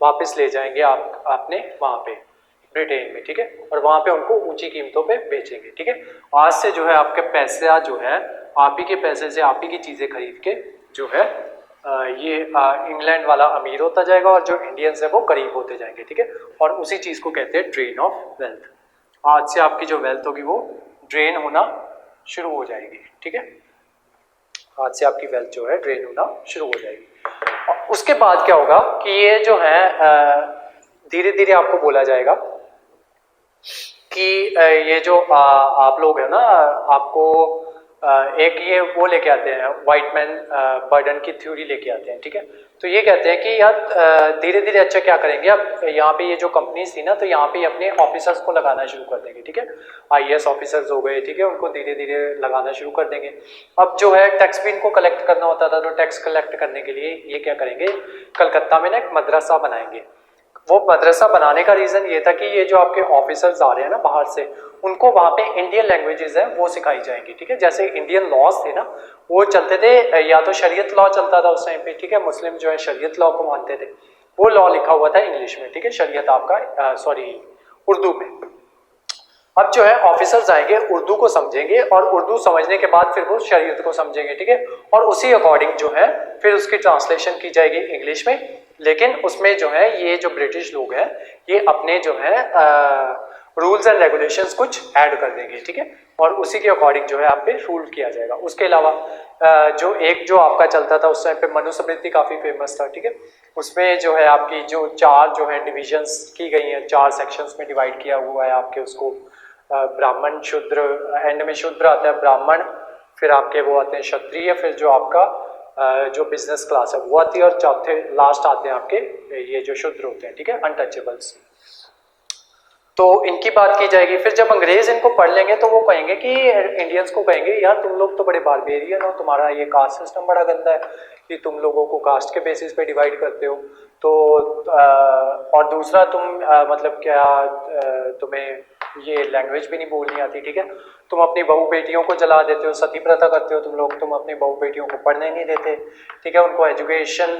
वापस ले जाएंगे आप अपने वहाँ पे ब्रिटेन में, ठीक है, और वहाँ पे उनको ऊंची कीमतों पे बेचेंगे, ठीक है। आज से जो है आपके पैसा जो है आप ही के पैसे से आप ही की चीज़ें खरीद के जो है ये इंग्लैंड वाला अमीर होता जाएगा और जो इंडियंस है वो गरीब होते जाएंगे, ठीक है, और उसी चीज़ को कहते हैं ड्रेन ऑफ वेल्थ। आज से आपकी जो वेल्थ होगी वो ड्रेन होना शुरू हो जाएगी, ठीक है, आज से आपकी वेल्थ जो है ड्रेन होना शुरू हो जाएगी। और उसके बाद क्या होगा कि ये जो है धीरे धीरे आपको बोला जाएगा कि ये जो आप लोग है ना, आपको एक ये वो लेके आते हैं वाइट मैन बर्डन की थ्योरी लेके आते हैं, ठीक है, तो ये कहते हैं कि यार धीरे धीरे अच्छा क्या करेंगे, अब यहाँ पे ये जो कंपनीज थी ना तो यहाँ पे अपने ऑफिसर्स को लगाना शुरू कर देंगे, ठीक है, आईएएस ऑफिसर्स हो गए, ठीक है, उनको धीरे धीरे लगाना शुरू कर देंगे। अब जो है टैक्स भी इनको कलेक्ट करना होता था, तो टैक्स कलेक्ट करने के लिए ये क्या करेंगे, कलकत्ता में ना एक मदरसा बनाएंगे। वो मदरसा बनाने का रीज़न ये था कि ये जो आपके ऑफिसर्स आ रहे हैं ना बाहर से, उनको वहाँ पे इंडियन लैंग्वेजेस हैं वो सिखाई जाएंगी, ठीक है, जैसे इंडियन लॉज थे ना वो चलते थे, या तो शरीयत लॉ चलता था उस टाइम पे, ठीक है, मुस्लिम जो है शरीयत लॉ को मानते थे, वो लॉ लिखा हुआ था इंग्लिश में, ठीक है, शरीयत आपका उर्दू में। अब जो है ऑफिसर्स आएंगे, उर्दू को समझेंगे और उर्दू समझने के बाद फिर वो शरीयत को समझेंगे, ठीक है, और उसी अकॉर्डिंग जो है फिर उसकी ट्रांसलेशन की जाएगी इंग्लिश में। लेकिन उसमें जो है ये जो ब्रिटिश लोग हैं ये अपने जो है रूल्स एंड रेगुलेशंस कुछ ऐड कर देंगे, ठीक है, और उसी के अकॉर्डिंग जो है आप पे रूल किया जाएगा। उसके अलावा जो एक जो आपका चलता था उस टाइम पे मनुस्मृति काफ़ी फेमस था, ठीक है, उसमें जो है आपकी जो चार जो है डिविजन्स की गई हैं, 4 सेक्शंस में डिवाइड किया हुआ है आपके उसको, ब्राह्मण शूद्र, एंड में शूद्र आता है, ब्राह्मण, फिर आपके वो आते हैं क्षत्रिय, फिर जो आपका जो बिजनेस क्लास है वो आती है, और चौथे लास्ट आते हैं आपके ये जो शूद्र होते हैं, ठीक है, अनटचेबल्स। तो इनकी बात की जाएगी। फिर जब अंग्रेज इनको पढ़ लेंगे तो वो कहेंगे कि इंडियंस को कहेंगे यार तुम लोग तो बड़े बारबेरियन हो, तुम्हारा ये कास्ट सिस्टम बड़ा गंदा है कि तुम लोगों को कास्ट के बेसिस पे डिवाइड करते हो, तो और दूसरा तुम मतलब क्या तुम्हें ये लैंग्वेज भी नहीं बोलनी आती, ठीक है, तुम अपनी बहू बेटियों को जला देते हो, सती प्रथा करते हो तुम लोग, तुम अपनी बहू बेटियों को पढ़ने नहीं देते, ठीक है, उनको एजुकेशन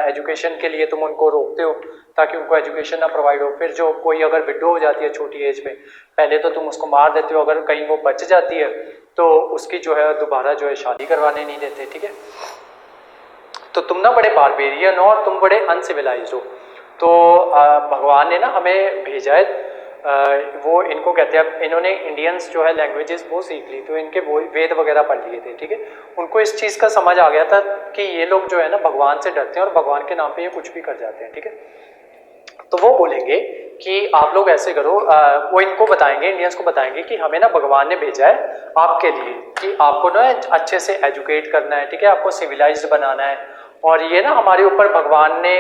एजुकेशन के लिए तुम उनको रोकते हो ताकि उनको एजुकेशन ना प्रोवाइड हो। फिर जो कोई अगर विडो हो जाती है छोटी एज में, पहले तो तुम उसको मार देते हो, अगर कहीं वो बच जाती है तो उसकी जो है दोबारा जो है शादी करवाने नहीं देते, ठीक है, तो तुम ना बड़े बारबेरियन हो और तुम बड़े अनसिविलाइज हो। तो भगवान ने ना हमें भेजा है, वो इनको कहते हैं, इन्होंने इंडियंस जो है लैंग्वेजेस वो सीख ली, तो इनके वो वेद वगैरह पढ़ लिए थे, ठीक है, उनको इस चीज़ का समझ आ गया था कि ये लोग जो है ना भगवान से डरते हैं और भगवान के नाम पे ये कुछ भी कर जाते हैं, ठीक है, तो वो बोलेंगे कि आप लोग ऐसे करो, वो इनको बताएंगे, इंडियंस को बताएंगे कि हमें ना भगवान ने भेजा है आपके लिए कि आपको ना अच्छे से एजुकेट करना है, ठीक है, आपको सिविलाइज्ड बनाना है और ये ना हमारे ऊपर भगवान ने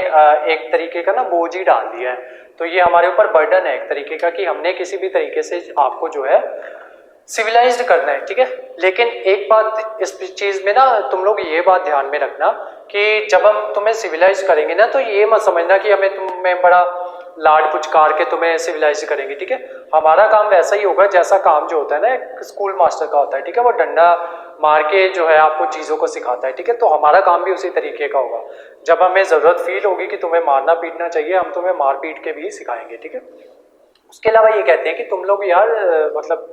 एक तरीके का ना बोझ ही डाल दिया है। तो ये हमारे ऊपर बर्डन है एक तरीके का कि हमने किसी भी तरीके से आपको जो है सिविलाइज्ड करना है, ठीक है। लेकिन एक बात इस चीज में ना तुम लोग ये बात ध्यान में रखना कि जब हम तुम्हें सिविलाइज करेंगे ना तो ये मत समझना कि हमें तुम्हें बड़ा लाड पुचकार के तुम्हें सिविलाइज करेंगे, ठीक है। हमारा काम वैसा ही होगा जैसा काम जो होता है ना एक स्कूल मास्टर का होता है, ठीक है। वो डंडा मार के जो है आपको चीज़ों को सिखाता है, ठीक है। तो हमारा काम भी उसी तरीके का होगा। जब हमें ज़रूरत फील होगी कि तुम्हें मारना पीटना चाहिए, हम तुम्हें मार पीट के भी सिखाएंगे, ठीक है। उसके अलावा ये कहते हैं कि तुम लोग यार मतलब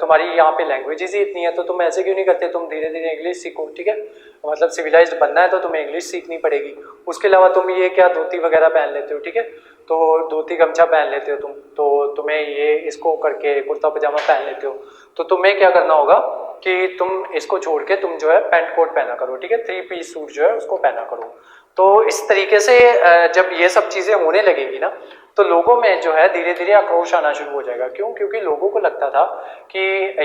तुम्हारी यहाँ पे लैंग्वेजेस ही इतनी है तो तुम ऐसे क्यों नहीं करते, तुम धीरे धीरे इंग्लिश सीखो, ठीक है। मतलब सिविलाइज्ड बनना है तो तुम्हें इंग्लिश सीखनी पड़ेगी। उसके अलावा तुम ये क्या धोती वगैरह पहन लेते हो, ठीक है। तो धोती गमछा पहन लेते हो तुम, तो तुम्हें ये इसको करके कुर्ता पजामा पहन लेते हो, तो तुम्हें क्या करना होगा कि तुम इसको छोड़ के तुम जो है पैंट कोट पहना करो, ठीक है। 3 पीस सूट जो है उसको पहना करो। तो इस तरीके से जब ये सब चीज़ें होने लगेंगी ना तो लोगों में जो है धीरे धीरे आक्रोश आना शुरू हो जाएगा। क्यों? क्योंकि लोगों को लगता था कि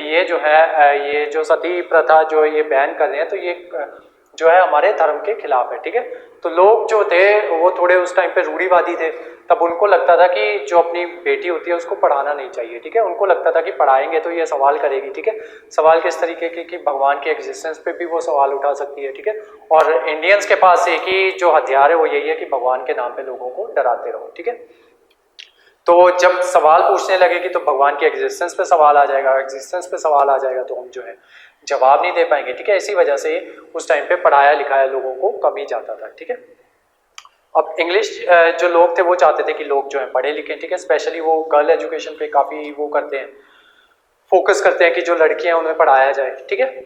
ये जो है ये जो सती प्रथा जो ये बैन कर रहे हैं तो ये जो है हमारे धर्म के खिलाफ है, ठीक है। तो लोग जो थे वो थोड़े उस टाइम पे रूढ़िवादी थे, तब उनको लगता था कि जो अपनी बेटी होती है उसको पढ़ाना नहीं चाहिए, ठीक है। उनको लगता था कि पढ़ाएंगे तो ये सवाल करेगी, ठीक है। सवाल किस तरीके के कि भगवान के एग्जिस्टेंस पे भी वो सवाल उठा सकती है, ठीक है। और इंडियंस के पास एक ही जो हथियार है वो यही है कि भगवान के नाम पे लोगों को डराते रहो, ठीक है। तो जब सवाल पूछने लगेगी तो भगवान के एग्जिस्टेंस पे सवाल आ जाएगा, एग्जिस्टेंस पे सवाल आ जाएगा तो हम जो है जवाब नहीं दे पाएंगे, ठीक है। इसी वजह से उस टाइम पे पढ़ाया लिखाया लोगों को कम ही जाता था, ठीक है। अब इंग्लिश जो लोग थे वो चाहते थे कि लोग जो है पढ़े लिखें, ठीक है। स्पेशली वो गर्ल एजुकेशन पे काफ़ी वो करते हैं, फोकस करते हैं कि जो लड़कियां उन्हें पढ़ाया जाए, ठीक है।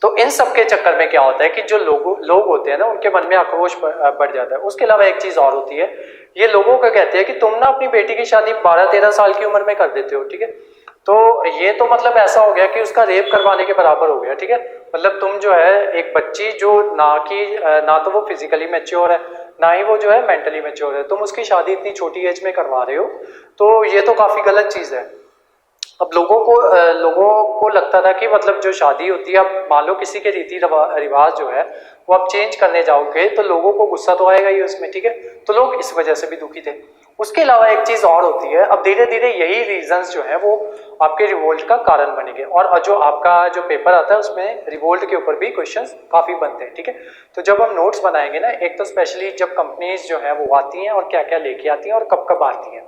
तो इन सब के चक्कर में क्या होता है कि जो लोग होते हैं ना उनके मन में आक्रोश बढ़ जाता है। उसके अलावा एक चीज़ और होती है, ये लोगों का कहते हैं कि तुम ना अपनी बेटी की शादी 12-13 साल की उम्र में कर देते हो, ठीक है। तो ये तो मतलब ऐसा हो गया कि उसका रेप करवाने के बराबर हो गया, ठीक है। मतलब तुम जो है एक बच्ची जो ना तो वो फिजिकली मैच्योर है ना ही वो जो है मेंटली मैच्योर है, तुम उसकी शादी इतनी छोटी एज में करवा रहे हो, तो ये तो काफ़ी गलत चीज़ है। अब लोगों को लगता था कि मतलब जो शादी होती है, अब मान लो किसी के रीति रिवाज जो है वो आप चेंज करने जाओगे तो लोगों को गुस्सा तो आएगा ही उसमें, ठीक है। तो लोग इस वजह से भी दुखी थे। उसके अलावा एक चीज़ और होती है, अब धीरे धीरे यही रीजंस जो है वो आपके रिवोल्ट का कारण बनेंगे। और जो आपका जो पेपर आता है उसमें रिवोल्ट के ऊपर भी क्वेश्चंस काफ़ी बनते हैं, ठीक है। तो जब हम नोट्स बनाएंगे ना, एक तो स्पेशली जब कंपनीज जो है वो आती हैं और क्या क्या लेके आती हैं और कब कब आती हैं,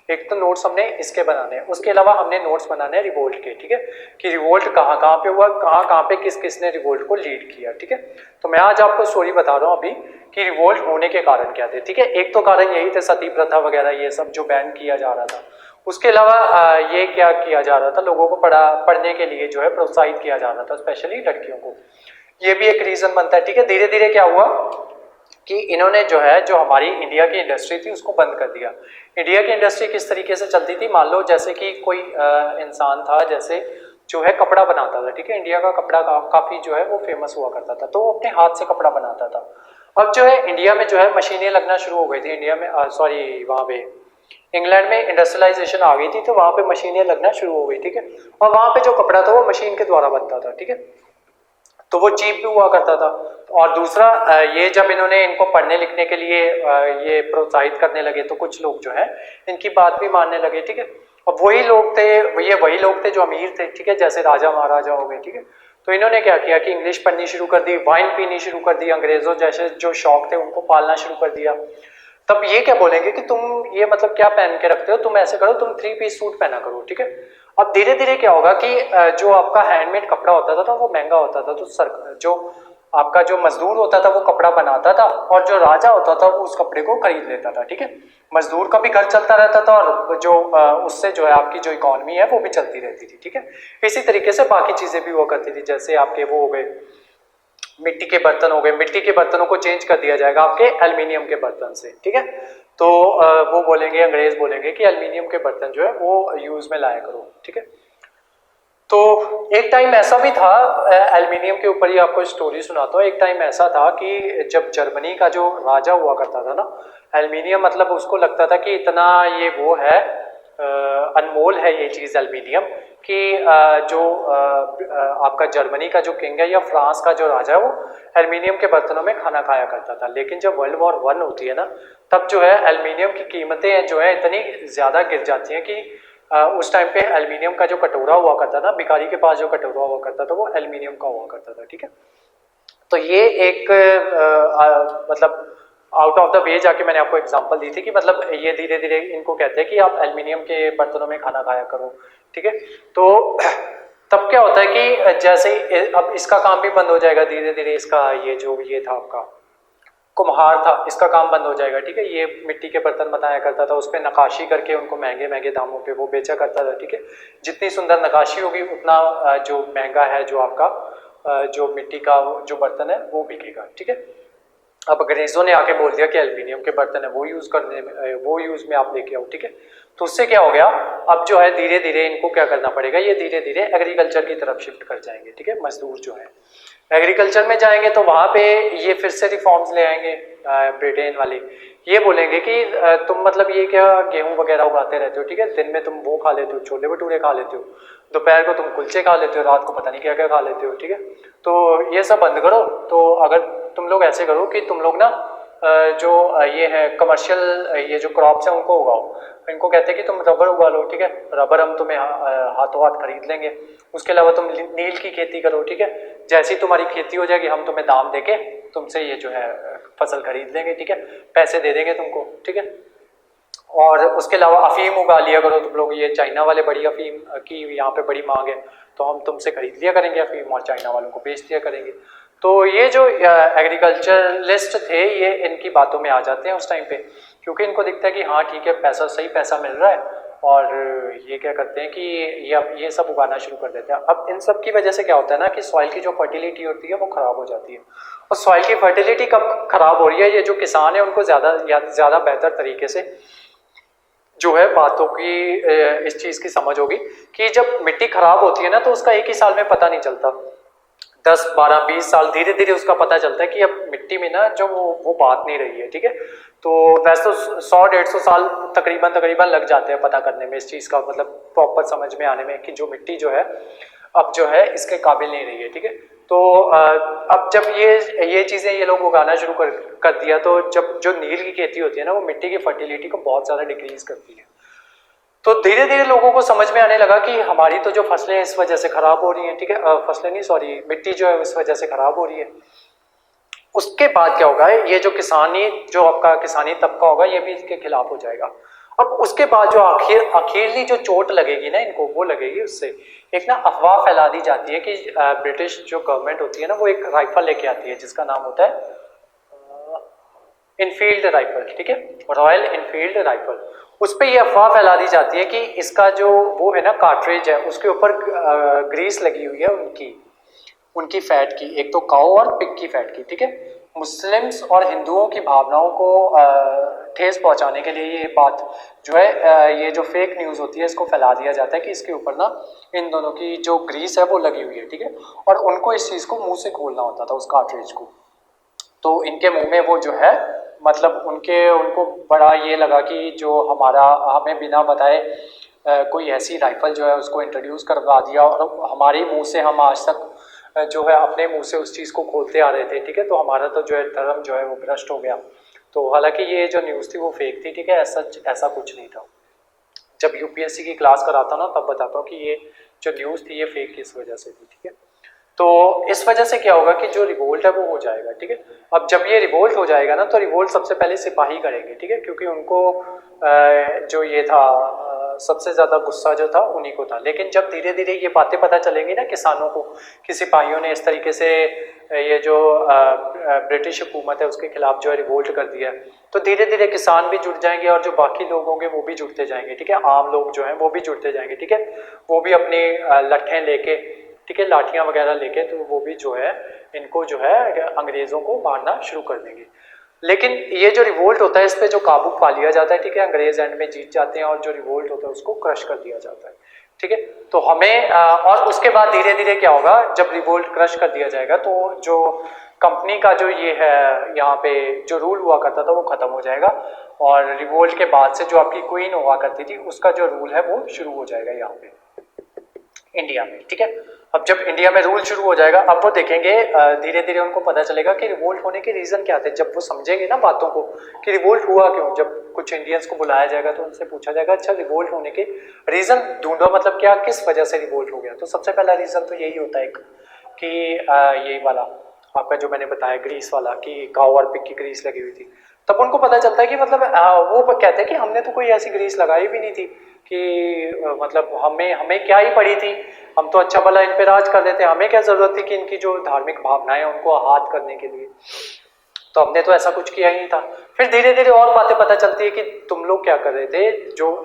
एक तो नोट्स हमने इसके बनाने हैं। उसके अलावा हमने नोट्स बनाने हैं रिवोल्ट के, ठीक है। कि रिवोल्ट कहाँ कहाँ पे हुआ, कहाँ कहाँ पे किस किसने रिवोल्ट को लीड किया, ठीक है। तो मैं आज आपको स्टोरी बता रहा हूँ अभी कि रिवोल्ट होने के कारण क्या थे, ठीक है। एक तो कारण यही थे सती प्रथा वगैरह ये सब जो बैन किया जा रहा था। उसके अलावा ये क्या किया जा रहा था, लोगों को पढ़ने के लिए जो है प्रोत्साहित किया जा रहा था, स्पेशली लड़कियों को। ये भी एक रीजन बनता है, ठीक है। धीरे धीरे क्या हुआ कि इन्होंने जो है जो हमारी इंडिया की इंडस्ट्री थी उसको बंद कर दिया। इंडिया की इंडस्ट्री किस तरीके से चलती थी, मान लो जैसे कि कोई इंसान था जैसे जो है कपड़ा बनाता था, ठीक है। इंडिया का कपड़ा काफ़ी जो है वो फेमस हुआ करता था, तो वो अपने हाथ से कपड़ा बनाता था। अब जो है इंडिया में जो है मशीनें लगना शुरू हो गई थी, इंडिया में सॉरी वहाँ पे इंग्लैंड में इंडस्ट्रियलाइजेशन आ गई थी, तो वहाँ पे मशीनें लगना शुरू हो गई, ठीक है। और वहाँ पे जो कपड़ा था वो मशीन के द्वारा बनता था, ठीक है। तो वो चीप भी हुआ करता था। और दूसरा ये जब इन्होंने इनको पढ़ने लिखने के लिए ये प्रोत्साहित करने लगे तो कुछ लोग जो है इनकी बात भी मानने लगे, ठीक है। अब वही लोग थे, ये वही लोग थे जो अमीर थे, ठीक है, जैसे राजा महाराजा हो गए, ठीक है। तो इन्होंने क्या किया कि इंग्लिश पढ़नी शुरू कर दी, वाइन पीनी शुरू कर दी, अंग्रेजों जैसे जो शौक थे उनको पालना शुरू कर दिया। तब ये क्या बोलेंगे कि तुम ये मतलब क्या पहन के रखते हो, तुम ऐसे करो, तुम 3 पीस सूट पहना करो, ठीक है। अब धीरे धीरे क्या होगा कि जो आपका हैंडमेड कपड़ा होता था वो महंगा होता था, तो जो आपका जो मजदूर होता था वो कपड़ा बनाता था और जो राजा होता था वो उस कपड़े को खरीद लेता था, ठीक है। मजदूर का भी घर चलता रहता था और जो उससे जो है आपकी जो इकोनॉमी है वो भी चलती रहती थी, ठीक है। इसी तरीके से बाकी चीजें भी हुआ करती थी, जैसे आपके वो हो गए मिट्टी के बर्तन हो गए, मिट्टी के बर्तनों को चेंज कर दिया जाएगा आपके एल्युमिनियम के बर्तन से, ठीक है। तो वो बोलेंगे, अंग्रेज बोलेंगे कि एल्युमिनियम के बर्तन जो है वो यूज में लाया करो, ठीक है। तो एक टाइम ऐसा भी था, एल्युमिनियम के ऊपर ही आपको स्टोरी सुनाता हूँ। एक टाइम ऐसा था कि जब जर्मनी का जो राजा हुआ करता था ना, एल्युमिनियम मतलब उसको लगता था कि इतना ये वो है अनमोल है ये चीज़ एल्युमिनियम, कि जो आपका जर्मनी का जो किंग है या फ्रांस का जो राजा है वो एल्युमिनियम के बर्तनों में खाना खाया करता था। लेकिन जब वर्ल्ड वॉर 1 होती है ना, तब जो है एल्युमिनियम की कीमतें जो है इतनी ज़्यादा गिर जाती हैं कि उस टाइम पे एल्युमिनियम का जो कटोरा हुआ करता था, भिखारी के पास जो कटोरा हुआ करता था वो एल्युमिनियम का हुआ करता था। ठीक है, तो ये एक मतलब आउट ऑफ द वे जाके मैंने आपको एग्जांपल दी थी कि मतलब ये धीरे धीरे इनको कहते हैं कि आप एल्युमिनियम के बर्तनों में खाना खाया करो। ठीक है, तो तब क्या होता है कि जैसे ही अब इसका काम भी बंद हो जाएगा धीरे धीरे, इसका ये था आपका कुम्हार था, इसका काम बंद हो जाएगा। ठीक है, ये मिट्टी के बर्तन बनाया करता था, उस पर नकाशी करके उनको महंगे महंगे दामों पे वो बेचा करता था। ठीक है, जितनी सुंदर नकाशी होगी उतना जो महंगा है जो आपका जो मिट्टी का जो बर्तन है वो बिकेगा। ठीक है, अब अंग्रेजों ने आके बोल दिया कि एल्युमिनियम के बर्तन है वो यूज करने में, वो यूज में आप लेके आओ। ठीक है, तो उससे क्या हो गया, अब जो है धीरे धीरे इनको क्या करना पड़ेगा, ये धीरे धीरे एग्रीकल्चर की तरफ शिफ्ट कर जाएंगे। ठीक है, मजदूर जो है एग्रीकल्चर में जाएंगे तो वहां पे ये फिर से रिफॉर्म्स ले आएंगे। ब्रिटेन वाले ये बोलेंगे कि तुम मतलब ये क्या गेहूं वगैरह उगाते रहते हो। ठीक है, दिन में तुम वो खा लेते हो, छोले भटूरे खा लेते हो, दोपहर को तुम कुलचे खा लेते हो, रात को पता नहीं क्या क्या खा लेते हो। ठीक है, तो ये सब बंद करो। तो अगर तुम लोग ऐसे करो कि तुम लोग ना जो ये है कमर्शियल ये जो क्रॉप्स हैं उनको उगाओ। इनको कहते हैं कि तुम रबर उगा लो। ठीक है, रबर हम तुम्हें हाथों हाथ खरीद लेंगे। उसके अलावा तुम नील की खेती करो। ठीक है, जैसी तुम्हारी खेती हो जाएगी हम तुम्हें दाम देके तुमसे ये जो है फसल खरीद लेंगे। ठीक है, पैसे दे देंगे तुमको। ठीक है, और उसके अलावा अफीम उगा लिया करो तुम लोग, ये चाइना वाले बड़ी अफीम की यहाँ पे बड़ी मांग है तो हम तुमसे खरीद लिया करेंगे अफीम और चाइना वालों को बेच दिया करेंगे। तो ये जो एग्रीकल्चरलिस्ट थे ये इनकी बातों में आ जाते हैं उस टाइम पे, क्योंकि इनको दिखता है कि हाँ ठीक है पैसा सही पैसा मिल रहा है, और ये क्या करते हैं कि ये सब उगाना शुरू कर देते हैं। अब इन सब की वजह से क्या होता है ना कि सॉइल की जो फर्टिलिटी होती है वो खराब हो जाती है। और सॉइल की फर्टिलिटी कब खराब हो रही है, ये जो किसान है उनको ज़्यादा बेहतर तरीके से जो है बातों की इस चीज़ की समझ होगी कि जब मिट्टी खराब होती है ना तो उसका एक ही साल में पता नहीं चलता, 10, 12, 20 साल धीरे धीरे उसका पता चलता है कि अब मिट्टी में ना जो वो बात नहीं रही है। ठीक है, तो वैसे तो 100-150 साल तकरीबन लग जाते हैं पता करने में इस चीज़ का, मतलब प्रॉपर समझ में आने में कि जो मिट्टी जो है अब जो है इसके काबिल नहीं रही है। ठीक है, तो अब जब ये चीज़ें ये लोग उगाना शुरू कर दिया तो जब जो नील की खेती होती है ना वो मिट्टी की फर्टिलिटी को बहुत ज़्यादा डिक्रीज करती है। तो धीरे धीरे लोगों को समझ में आने लगा कि हमारी तो जो फसलें इस वजह से खराब हो रही हैं। ठीक है, फसलें नहीं सॉरी मिट्टी जो है इस वजह से खराब हो रही है। उसके बाद क्या होगा, ये जो आपका किसानी तबका होगा ये भी इसके खिलाफ हो जाएगा। अब उसके बाद जो आखिरी जो चोट लगेगी ना इनको, वो लगेगी उससे एक ना अफवाह फैला दी जाती है कि ब्रिटिश जो गवर्नमेंट होती है ना वो एक राइफल लेके आती है जिसका नाम होता है इनफील्ड राइफल। ठीक है, रॉयल इनफील्ड राइफल। उस पर यह अफवाह फैला दी जाती है कि इसका जो वो है ना कार्ट्रिज है उसके ऊपर ग्रीस लगी हुई है उनकी फैट की, एक तो काऊ और पिग की फैट की। ठीक है, मुस्लिम्स और हिंदुओं की भावनाओं को ठेस पहुंचाने के लिए ये बात जो है ये जो फेक न्यूज़ होती है इसको फैला दिया जाता है कि इसके ऊपर ना इन दोनों की जो ग्रीस है वो लगी हुई है। ठीक है, और उनको इस चीज़ को मुंह से खोलना होता था उस कार्ट्रिज को। तो इनके मुंह में वो जो है मतलब उनको बड़ा ये लगा कि जो हमें बिना बताए कोई ऐसी राइफल जो है उसको इंट्रोड्यूस करवा दिया, और हमारे मुंह से हम आज तक जो है अपने मुंह से उस चीज़ को खोलते आ रहे थे। ठीक है, तो हमारा तो जो है धर्म जो है वो भ्रष्ट हो गया। तो हालांकि ये जो न्यूज़ थी वो फेक थी। ठीक है, ऐसा कुछ नहीं था। जब यूपीएससी की क्लास कराता ना तब बताता हूँ कि ये जो न्यूज़ थी ये फेक किस वजह से थी। ठीक है, तो इस वजह से क्या होगा कि जो रिवोल्ट है वो हो जाएगा। ठीक है, अब जब ये रिवोल्ट हो जाएगा ना तो रिवोल्ट सबसे पहले सिपाही करेंगे। ठीक है, क्योंकि उनको जो ये था सबसे ज़्यादा गुस्सा जो था उन्हीं को था। लेकिन जब धीरे धीरे ये बातें पता चलेंगी ना किसानों को कि सिपाहियों ने इस तरीके से ये जो ब्रिटिश हुकूमत है उसके खिलाफ जो है रिवोल्ट कर दिया है, तो धीरे धीरे किसान भी जुड़ जाएंगे और जो बाकी लोग होंगे वो भी जुड़ते जाएंगे। ठीक है, आम लोग जो हैं वो भी जुड़ते जाएंगे। ठीक है, वो भी अपनी लट्ठें लेके, ठीक है, लाठियाँ वगैरह लेके, तो वो भी जो है इनको जो है अंग्रेज़ों को मारना शुरू कर देंगे। लेकिन ये जो रिवोल्ट होता है इस पे जो काबू पा लिया जाता है। ठीक है, अंग्रेज एंड में जीत जाते हैं और जो रिवोल्ट होता है उसको क्रश कर दिया जाता है। ठीक है, तो हमें और उसके बाद धीरे धीरे क्या होगा, जब रिवोल्ट क्रश कर दिया जाएगा तो जो कंपनी का जो ये है यहाँ पे जो रूल हुआ करता था वो खत्म हो जाएगा, और रिवोल्ट के बाद से जो आपकी क्वीन हुआ करती थी उसका जो रूल है वो शुरू हो जाएगा यहाँ पे। इंडिया में, ठीक है। अब जब इंडिया में रूल शुरू हो जाएगा, अब वो देखेंगे धीरे धीरे उनको पता चलेगा कि रिवोल्ट होने के रीजन क्या थे। जब वो समझेंगे ना बातों को कि रिवोल्ट हुआ क्यों, जब कुछ इंडियंस को बुलाया जाएगा तो उनसे पूछा जाएगा अच्छा रिवोल्ट होने के रीजन ढूंढो, मतलब क्या, किस वजह से रिवोल्ट हो गया। तो सबसे पहला रीजन तो यही होता है कि यही वाला आपका जो मैंने बताया ग्रीस वाला, कि काऊ और पिग की ग्रीस लगी हुई थी। तब उनको पता चलता है कि मतलब वो कहते हैं कि हमने तो कोई ऐसी ग्रीस लगाई भी नहीं थी कि मतलब हमें क्या ही पड़ी थी, हम तो अच्छा भला इन पे राज कर देते, हमें क्या जरूरत थी कि इनकी जो धार्मिक भावनाएं हैं उनको आहत करने के लिए, तो हमने तो ऐसा कुछ किया ही नहीं था। फिर धीरे धीरे और बातें पता चलती है कि तुम लोग क्या कर रहे थे, जो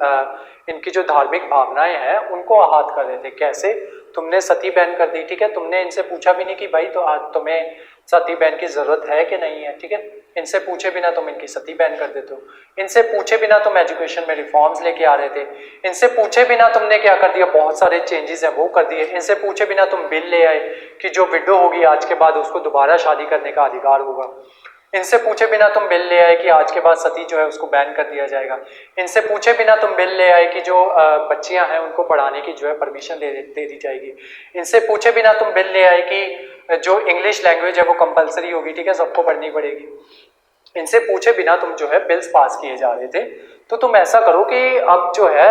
इनकी जो धार्मिक भावनाएं हैं उनको आहत कर रहे थे। कैसे? तुमने सती बैन कर दी, ठीक है। तुमने इनसे पूछा भी नहीं कि भाई तो आज तुम्हें सती बैन की जरूरत है कि नहीं है, ठीक है। इनसे पूछे बिना तुम इनकी सती बैन कर देते हो। इनसे पूछे बिना तुम एजुकेशन में रिफॉर्म्स लेके आ रहे थे। इनसे पूछे बिना तुमने क्या कर दिया, बहुत सारे चेंजेस हैं वो कर दिए। इनसे पूछे बिना तुम बिल ले आए कि जो विडो होगी आज के बाद उसको दोबारा शादी करने का अधिकार होगा। इनसे पूछे बिना तुम बिल ले आए कि आज के बाद सती जो है उसको बैन कर दिया जाएगा। इनसे पूछे बिना तुम बिल ले आए कि जो बच्चियां हैं उनको पढ़ाने की जो है परमिशन दे दी जाएगी। इनसे पूछे बिना तुम बिल ले आए कि जो इंग्लिश लैंग्वेज है वो कंपलसरी होगी, ठीक है, सबको पढ़नी पड़ेगी। इनसे पूछे बिना तुम जो है बिल्स पास किए जा रहे थे। तो तुम ऐसा करो कि अब जो है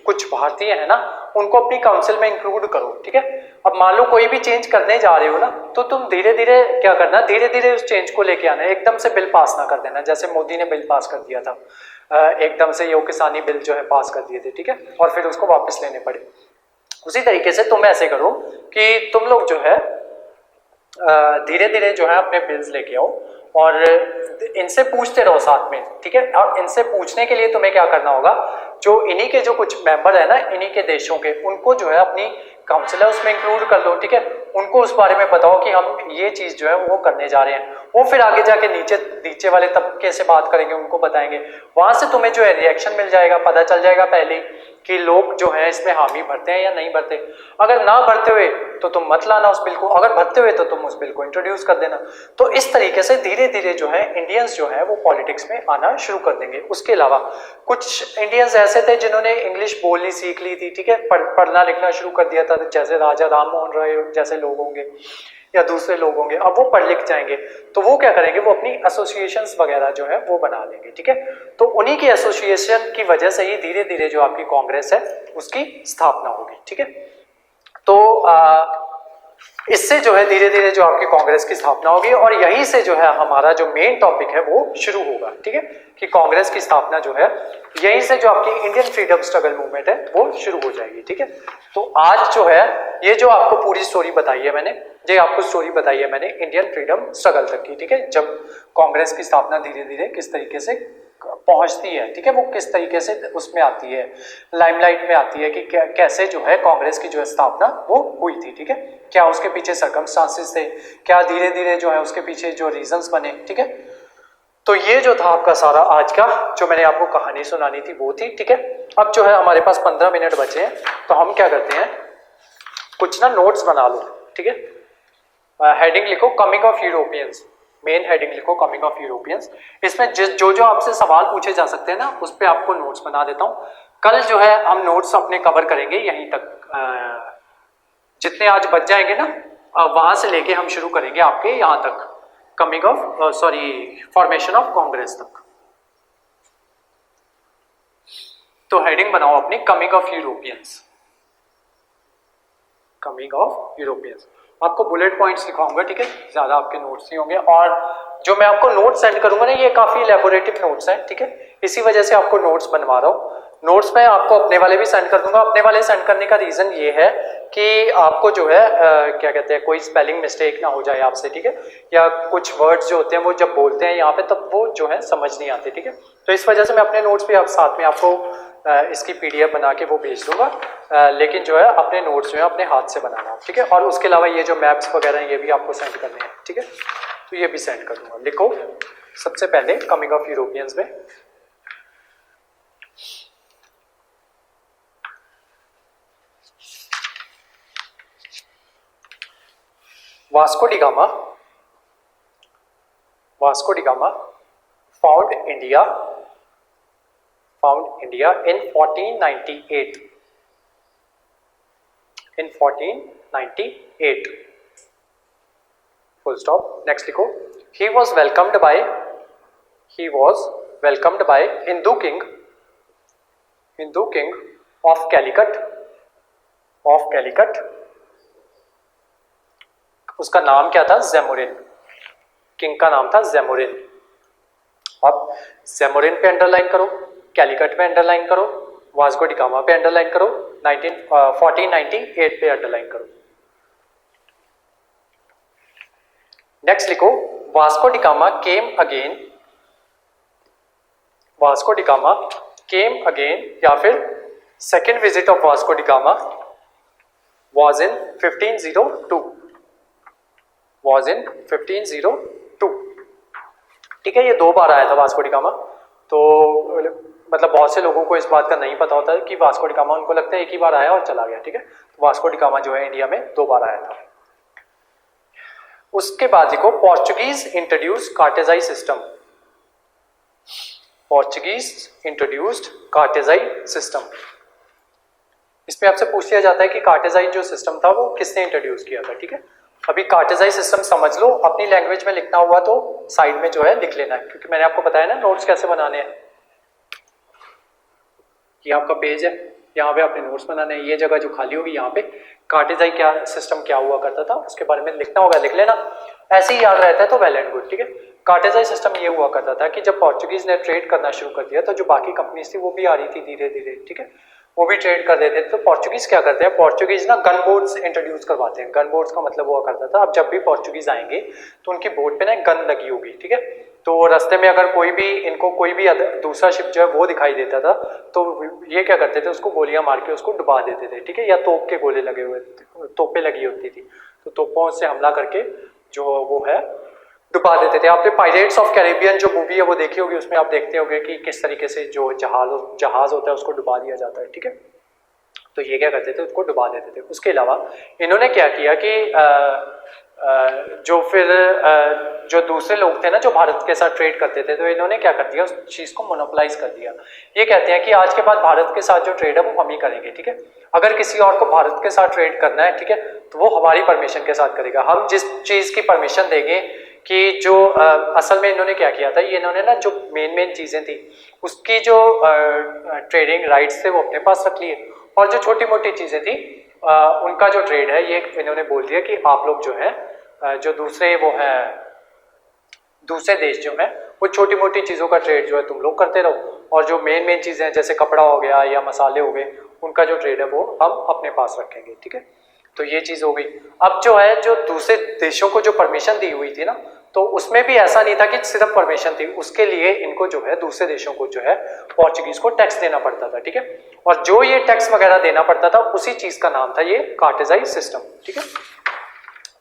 कुछ भारतीय है ना उनको अपनी काउंसिल में इंक्लूड करो, ठीक है। अब मान लो कोई भी चेंज करने जा रहे हो ना, तो तुम धीरे धीरे क्या करना, धीरे धीरे उस चेंज को लेके आना है, एकदम से बिल पास ना कर देना। जैसे मोदी ने बिल पास कर दिया था, एकदम से ये किसानी बिल जो है पास कर दिए थे, ठीक है, और फिर उसको वापस लेने पड़े। उसी तरीके से तुम ऐसे करो कि तुम लोग जो है धीरे धीरे जो है अपने बिल्स लेके आओ और इनसे पूछते रहो साथ में, ठीक है। और इनसे पूछने के लिए तुम्हें क्या करना होगा, जो इन्हीं के जो कुछ मेंबर है ना इन्हीं के देशों के, उनको जो है अपनी काउंसिल है उसमें इंक्लूड कर लो, ठीक है। उनको उस बारे में बताओ कि हम ये चीज जो है वो करने जा रहे हैं। वो फिर आगे जाके नीचे वाले तबके से बात करेंगे, उनको बताएंगे। वहां से तुम्हें जो है रिएक्शन मिल जाएगा, पता चल जाएगा पहले कि लोग जो है इसमें हामी भरते हैं या नहीं भरते। अगर ना भरते हुए तो तुम मत लाना उस बिल को, अगर भरते हुए तो तुम उस बिल को इंट्रोड्यूस कर देना। तो इस तरीके से धीरे धीरे जो है इंडियंस जो है वो पॉलिटिक्स में आना शुरू कर देंगे। उसके अलावा कुछ इंडियंस ऐसे थे जिन्होंने इंग्लिश बोलनी सीख ली थी, ठीक है, पढ़ना लिखना शुरू कर दिया था, जैसे राजा राम मोहन राय जैसे लोग होंगे या दूसरे लोग होंगे। अब वो पढ़ लिख जाएंगे तो वो क्या करेंगे, वो अपनी एसोसिएशंस वगैरह जो है वो बना लेंगे, ठीक है। तो उन्हीं की एसोसिएशन की वजह से ही धीरे धीरे जो आपकी कांग्रेस है उसकी स्थापना होगी, ठीक है। तो इससे जो है धीरे धीरे जो आपकी कांग्रेस की स्थापना होगी और यहीं से जो है हमारा जो मेन टॉपिक है वो शुरू होगा, ठीक है, कि कांग्रेस की स्थापना जो है यहीं से जो आपकी इंडियन फ्रीडम स्ट्रगल मूवमेंट है वो शुरू हो जाएगी, ठीक है। तो आज जो है ये जो आपको पूरी स्टोरी बताई है मैंने, ये आपको स्टोरी बताई है मैंने इंडियन फ्रीडम स्ट्रगल तक की, ठीक है, जब कांग्रेस की स्थापना धीरे धीरे किस तरीके से पहुंचती है, ठीक है, वो किस तरीके से उसमें आती है, लाइमलाइट में आती है कि कैसे जो है कांग्रेस की जो है स्थापना वो हुई थी, ठीक है, क्या उसके पीछे सर्कमस्टांसेस थे, क्या धीरे धीरे जो है उसके पीछे जो रीजंस बने, ठीक है। तो ये जो था आपका सारा आज का जो मैंने आपको कहानी सुनानी थी वो थी, ठीक है। अब जो है हमारे पास 15 मिनट बचे हैं, तो हम क्या करते हैं, कुछ ना नोट्स बना लो, ठीक है। हेडिंग लिखो coming of Europeans, main heading लिखो कमिंग ऑफ यूरोपियंस। इसमें जो जो आपसे सवाल पूछे जा सकते हैं ना उस पर आपको नोट्स बना देता हूँ। कल जो है हम नोट्स अपने कवर करेंगे यहीं तक, जितने आज बच जाएंगे ना वहां से लेके हम शुरू करेंगे आपके यहां तक, coming of formation of Congress तक। तो हेडिंग बनाओ अपनी coming of Europeans, coming of Europeans. आपको बुलेट पॉइंट्स लिखवाऊंगा, ठीक है, ज्यादा आपके नोट्स नहीं होंगे। और जो मैं आपको नोट्स सेंड करूंगा ना ये काफी इलेबोरेटिव नोट्स हैं, ठीक है, इसी वजह से आपको नोट्स बनवा रहा हूं। नोट्स मैं आपको अपने वाले भी सेंड कर दूंगा। अपने वाले सेंड करने का रीजन ये है कि आपको जो है क्या कहते हैं, कोई स्पेलिंग मिस्टेक ना हो जाए आपसे, ठीक है, या कुछ वर्ड्स जो होते हैं वो जब बोलते हैं यहाँ पे तब वो जो है समझ नहीं आते, ठीक है। तो इस वजह से मैं अपने नोट्स भी आप साथ में आपको इसकी PDF बना के वो भेज दूंगा, लेकिन जो है अपने नोट्स जो है अपने हाथ से बनाना, ठीक है। और उसके अलावा ये जो मैप्स वगैरह हैं ये भी आपको सेंड करने हैं, ठीक है, तो ये भी सेंड कर दूंगा। लिखो सबसे पहले कमिंग ऑफ यूरोपियंस में Vasco D gamma found India in 1498. in 1498. Full stop. Next लिखो, he was welcomed by Hindu king of Calicut. उसका नाम क्या था? ज़ेमुरिन. किंग का नाम था ज़ेमुरिन. अब ज़ेमुरिन पे अंडरलाइन करो, कैलिकट पे अंडरलाइन करो, वास्को डी गामा पे अंडरलाइन करो, 1498 पे अंडरलाइन करो. नेक्स्ट लिखो, Vasco D gamma came again या फिर second visit of Vasco D gamma was in 1502. ठीक है, ये 2 बार आया था वास्को डी गामा. तो मतलब बहुत से लोगों को इस बात का नहीं पता होता है कि वास्को डी गामा, उनको लगता है एक ही बार आया और चला गया. ठीक है, तो वास्को डी गामा जो है इंडिया में 2 बार आया था. उसके बाद देखो, पोर्चुगीज इंट्रोड्यूस्ड कार्टेजाई सिस्टम. इसमें आपसे पूछ लिया जाता है कि कार्टेजाई जो सिस्टम था वो किसने इंट्रोड्यूस किया था. ठीक है, अभी कार्टेजाई सिस्टम समझ लो, अपनी लैंग्वेज में लिखना हुआ तो साइड में जो है लिख लेना है, क्योंकि मैंने आपको बताया ना नोट्स कैसे बनाने हैं. ये आपका पेज है, यहाँ पे आपने नोट्स बनाने हैं. ये जगह जो खाली होगी यहाँ पे कार्टेजाई सिस्टम क्या हुआ करता था उसके बारे में लिखना होगा, लिख लेना. ऐसे ही याद रहता है तो वेल एंड गुड. ठीक है, कार्टेजाई सिस्टम ये हुआ करता था कि जब पोर्चुगीज ने ट्रेड करना शुरू कर दिया तो जो बाकी कंपनीज थी वो भी आ रही थी धीरे धीरे. ठीक है, वो भी ट्रेड कर देते थे. तो पोर्चुगीज क्या करते हैं, पोर्चुगीज ना गन बोट्स इंट्रोड्यूस करवाते हैं. गन बोट्स का मतलब हुआ करता था, अब जब भी पोर्चुगीज आएंगे तो उनकी बोट पे ना एक गन लगी होगी. ठीक है, तो रास्ते में अगर इनको कोई भी दूसरा शिप जो है वो दिखाई देता था तो ये क्या करते थे, उसको गोलियां मार के उसको डुबा देते थे. ठीक है, या तोप के गोले लगे हुए, तोपें लगी होती थी तो तोपों से हमला करके जो वो है डुबा देते थे. आपने पायरेट्स ऑफ कैरिबियन जो मूवी है वो देखी होगी, उसमें आप देखते होंगे कि किस तरीके से जो जहाज होता है उसको डुबा दिया जाता है. ठीक है, तो ये क्या करते थे, उसको डुबा देते थे. उसके अलावा इन्होंने क्या किया कि जो दूसरे लोग थे ना जो भारत के साथ ट्रेड करते थे, तो इन्होंने क्या कर दिया, उस चीज़ को मोनोपोलाइज कर दिया. ये कहते हैं कि आज के बाद भारत के साथ जो ट्रेड है वो हम ही करेंगे. ठीक है, अगर किसी और को भारत के साथ ट्रेड करना है, ठीक है, तो वो हमारी परमिशन के साथ करेगा. हम जिस चीज़ की परमिशन देंगे कि जो असल में इन्होंने क्या किया था, ये इन्होंने ना जो मेन चीज़ें थी उसकी जो ट्रेडिंग राइट्स थे वो अपने पास रख लिए, और जो छोटी मोटी चीज़ें थी उनका जो ट्रेड है ये इन्होंने बोल दिया कि आप लोग जो है जो दूसरे देश जो है वो छोटी मोटी चीज़ों का ट्रेड जो है तुम लोग करते रहो, और जो मेन चीज़ें हैं जैसे कपड़ा हो गया या मसाले हो गए उनका जो ट्रेड है वो हम अपने पास रखेंगे. ठीक है, तो ये चीज़ हो गई. अब जो है जो दूसरे देशों को जो परमिशन दी हुई थी ना, तो उसमें भी ऐसा नहीं था कि सिर्फ परमिशन थी, उसके लिए इनको जो है दूसरे देशों को जो है पोर्चुगीज को टैक्स देना पड़ता था. ठीक है, और जो ये टैक्स वगैरह देना पड़ता था उसी चीज़ का नाम था ये कार्टेजाई सिस्टम. ठीक है,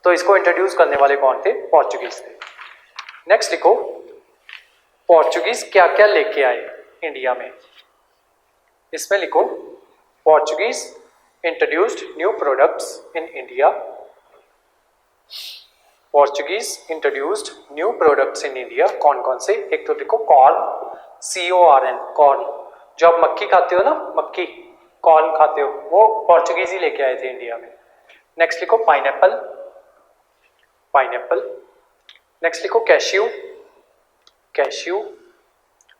तो इसको इंट्रोड्यूस करने वाले कौन थे, पोर्चुगीज थे. नेक्स्ट लिखो, पोर्चुगीज क्या क्या लेके आए इंडिया में. इसमें लिखो, Portuguese introduced new products in India. Portuguese introduced new products in India. कौन कौन से, एक तो लिखो कॉर्न, CORN, कॉर्न. जो आप मक्की खाते हो ना, मक्की कॉर्न खाते हो, वो पोर्चुगीज ही लेके आए थे इंडिया में. नेक्स्ट लिखो पाइनएप्पल. नेक्स्ट लिखो कैश्यू.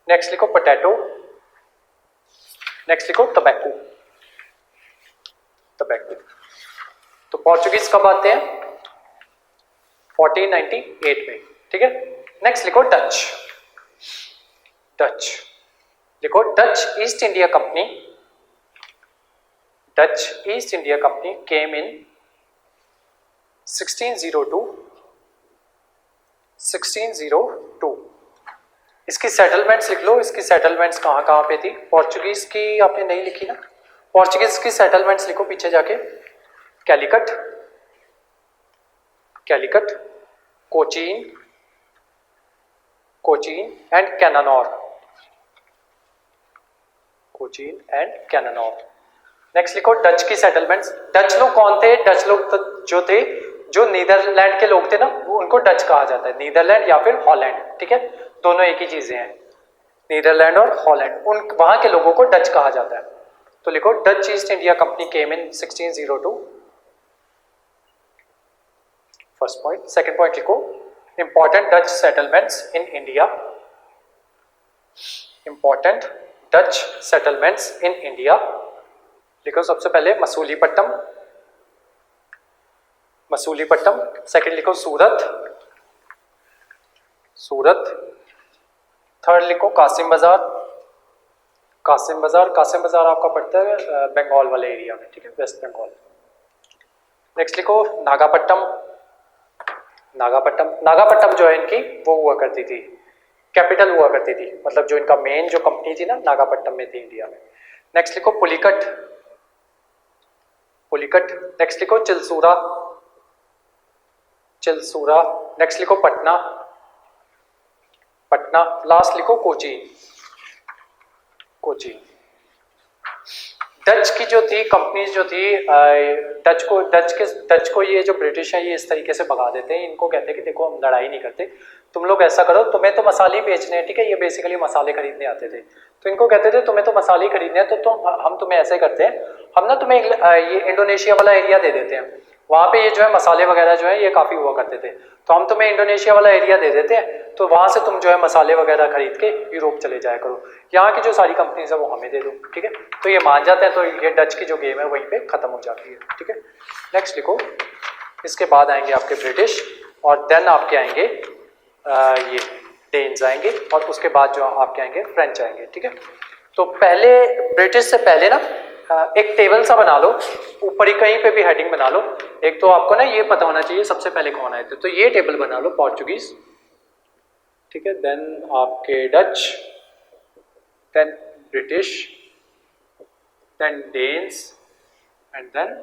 नेक्स्ट लिखो पोटैटो. नेक्स्ट लिखो टबैको. तो पोर्चुगीज कब आते हैं, 1498 में. ठीक है, नेक्स्ट लिखो डच. लिखो डच ईस्ट इंडिया कंपनी केम इन 1602. इसकी सेटलमेंट्स लिख लो, इसकी सेटलमेंट्स कहाँ कहाँ पे थी. पोर्चुगीज की आपने नहीं लिखी ना, पोर्चुगीज की सेटलमेंट्स लिखो पीछे जाके. कैलिकट, कोचीन एंड कैनानौर. नेक्स्ट लिखो डच की सेटलमेंट्स. डच लोग कौन थे, डच लोग जो थे जो नीदरलैंड के लोग थे ना, वो उनको डच कहा जाता है. नीदरलैंड या फिर हॉलैंड. ठीक है, दोनों एक ही चीजें हैं, नीदरलैंड और हॉलैंड. वहां के लोगों को डच कहा जाता है. तो लिखो डच ईस्ट इंडिया कंपनी केम इन 1602. First point. सेकंड पॉइंट लिखो, important Dutch settlements in India. Important Dutch settlements in India लिखो। सबसे पहले मसूलीपट्टनम, मसूलीपट्टनम। सेकंड लिखो सूरत, सूरत। थर्ड लिखो कासिम बाजार, कासिम बाजार। कासिम बाजार आपका पड़ता है बंगाल वाले एरिया में, ठीक है, वेस्ट बंगाल। नेक्स्ट लिखो नागापट्टनम, नागापट्टनम। नागापट्टनम जो है इनकी वो हुआ करती थी, कैपिटल हुआ करती थी, मतलब जो इनका मेन जो कंपनी थी ना नागापट्टनम में थी इंडिया में। नेक्स्ट लिखो पुलिकट, पुलिकट। नेक्स्ट लिखो चिलसूरा, चिलसूरा। नेक्स्ट लिखो पटना, पटना। लास्ट लिखो कोची, कोची। डच की जो थी कंपनीज जो थी, डच को ये जो ब्रिटिश है ये इस तरीके से भगा देते हैं। इनको कहते हैं कि देखो हम लड़ाई नहीं करते, तुम लोग ऐसा करो, तुम्हें तो मसाले ही बेचने हैं, ठीक है। ये बेसिकली मसाले खरीदने आते थे, तो इनको कहते थे तुम्हें तो मसाले ही खरीदने हैं, तो हम तुम्हें ऐसे करते हैं, हम ना तुम्हें ये इंडोनेशिया वाला एरिया दे देते हैं, वहाँ पे ये जो है मसाले वगैरह जो है ये काफ़ी हुआ करते थे, तो हम तुम्हें इंडोनेशिया वाला एरिया दे देते हैं, तो वहाँ से तुम जो है मसाले वगैरह खरीद के यूरोप चले जाया करो, यहाँ की जो सारी कंपनीज है वो हमें दे दो, ठीक है। तो ये मान जाते हैं, तो ये डच की जो गेम है वहीं पे ख़त्म हो जाती है, ठीक है। नेक्स्ट लिखो, इसके बाद आएंगे आपके ब्रिटिश, और देन आपके आएंगे ये डेन्स आएंगे, और उसके बाद जो आपके आएंगे फ्रेंच आएंगे, ठीक है। तो पहले ब्रिटिश से पहले ना एक टेबल सा बना लो, ऊपर ही कहीं पे भी हेडिंग बना लो। एक तो आपको ना ये पता होना चाहिए सबसे पहले कौन आए थे, तो ये टेबल बना लो पोर्चुगीज, ठीक है, देन आपके Dutch, then British, then Danes and then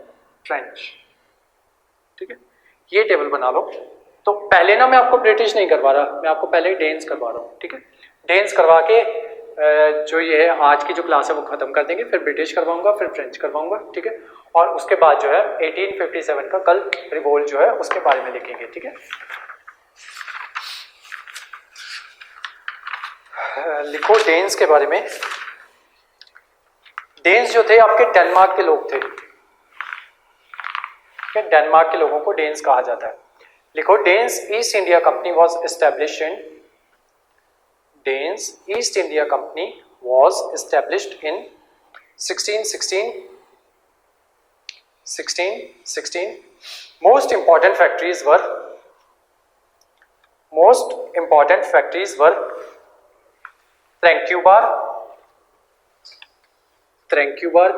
French, ठीक है। ये टेबल बना लो। तो पहले ना मैं आपको ब्रिटिश नहीं करवा रहा, मैं आपको पहले डेन्स करवा रहा हूँ, ठीक है। डेन्स करवा के जो ये है आज की जो क्लास है वो खत्म कर देंगे, फिर ब्रिटिश करवाऊंगा, फिर फ्रेंच करवाऊंगा, ठीक है। और उसके बाद जो है 1857 का कल रिवोल्ट जो है उसके बारे में लिखेंगे, ठीक है। लिखो डेन्स के बारे में। डेन्स जो थे आपके डेनमार्क के लोग थे, डेनमार्क के लोगों को डेन्स कहा जाता है। लिखो Danes East India Company was established in, Danes East India Company was established in 1616. Most important factories were Tranquebar, Tranquebar,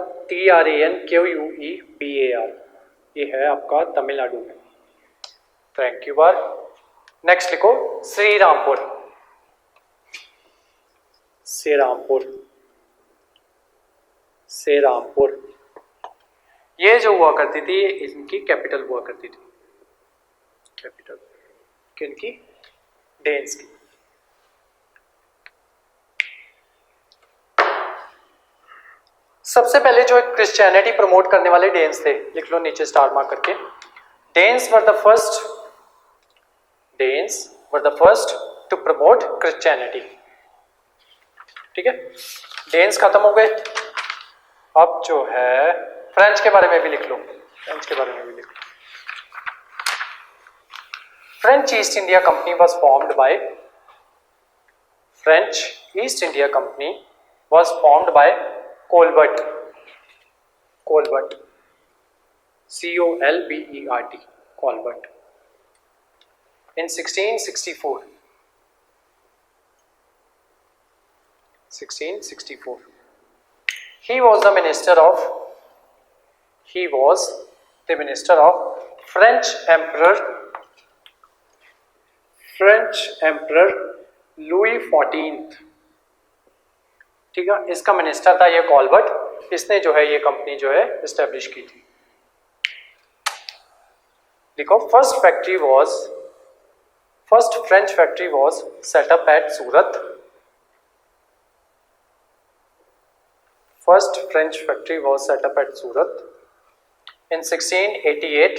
ये है आपका तमिलनाडु में, Tranquebar। नेक्स्ट लिखो श्रीरामपुर, श्रीरामपुर, श्रीरामपुर। ये जो हुआ करती थी इनकी कैपिटल हुआ करती थी, कैपिटल किनकी, डेन्स की। सबसे पहले जो क्रिश्चियनिटी प्रमोट करने वाले डेन्स थे, लिख लो नीचे स्टार मार्क करके। Danes were the first to promote Christianity, ठीक है। डेन्स खत्म हो गए। अब जो है फ्रेंच के बारे में भी लिख लो, फ्रेंच के बारे में भी लिख लो। French East India Company was formed by, French East India Company was formed by Colbert, Colbert, COLBERT, Colbert, in 1664, 1664. He was the minister of French Emperor Louis XIV, ठीक है। इसका मिनिस्टर था ये कॉलबर्ट, इसने जो है ये कंपनी जो है एस्टेब्लिश की थी। देखो first French factory was set up at Surat, First French factory was set up at Surat in 1688.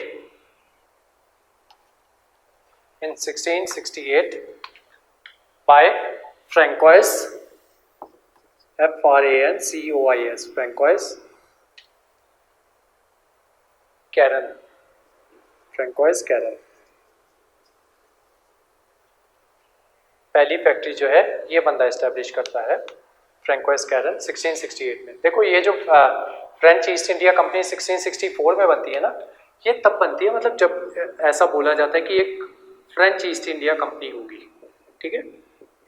In 1668 by Francois, Francois, Francois Caron, Francois Caron. पहली फैक्ट्री जो है ये बंदा इस्टेब्लिश करता है, फ्रैंकोइस कैरन 1668 में। देखो ये जो फ्रेंच ईस्ट इंडिया कंपनी 1664 में बनती है ना, ये तब बनती है मतलब जब ऐसा बोला जाता है कि एक फ्रेंच ईस्ट इंडिया कंपनी होगी, ठीक है,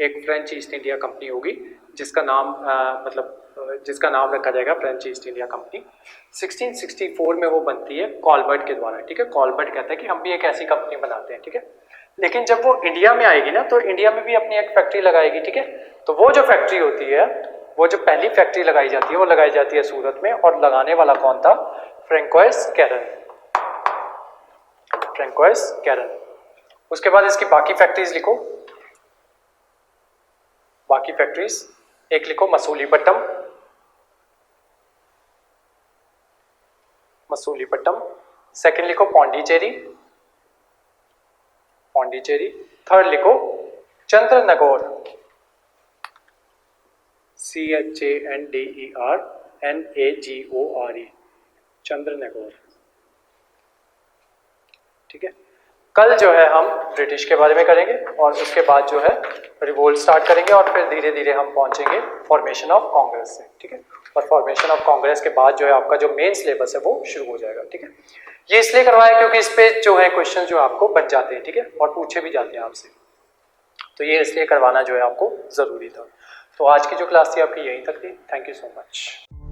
एक फ्रेंच ईस्ट इंडिया कंपनी होगी जिसका नाम जिसका नाम रखा जाएगा फ्रेंच ईस्ट इंडिया कंपनी। 1664 में वो बनती है कॉलबर्ट के द्वारा, ठीक है। कॉलबर्ट कहता है कि हम भी एक ऐसी कंपनी बनाते हैं, ठीक है। लेकिन जब वो इंडिया में आएगी ना तो इंडिया में भी अपनी एक फैक्ट्री लगाएगी, ठीक है। तो वो जो फैक्ट्री होती है, वो जो पहली फैक्ट्री लगाई जाती है वो लगाई जाती है सूरत में, और लगाने वाला कौन था? Francois Caron, Francois Caron. उसके बाद इसकी बाकी फैक्ट्रीज लिखो, बाकी फैक्ट्रीज एक लिखो मसूलीपट्टम, मसूलीपट्टम। सेकंड लिखो पौंडीचेरी, पौंडीचेरी। थर्ड लिखो चंद्रनगौर, CHANDERNAGORE, चंद्रनगौर, ठीक है। कल जो है हम ब्रिटिश के बारे में करेंगे और उसके बाद जो है रिवोल्ट स्टार्ट करेंगे और फिर धीरे धीरे हम पहुंचेंगे फॉर्मेशन ऑफ कांग्रेस से, ठीक है। और फॉर्मेशन ऑफ कांग्रेस के बाद जो है आपका जो मेन सिलेबस है वो शुरू हो जाएगा, ठीक है। ये इसलिए करवाया क्योंकि इस पे जो है क्वेश्चन जो आपको बन जाते हैं, ठीक है, और पूछे भी जाते हैं आपसे, तो ये इसलिए करवाना जो है आपको जरूरी था। तो आज की जो क्लास थी आपकी यहीं तक थी। Thank you so much.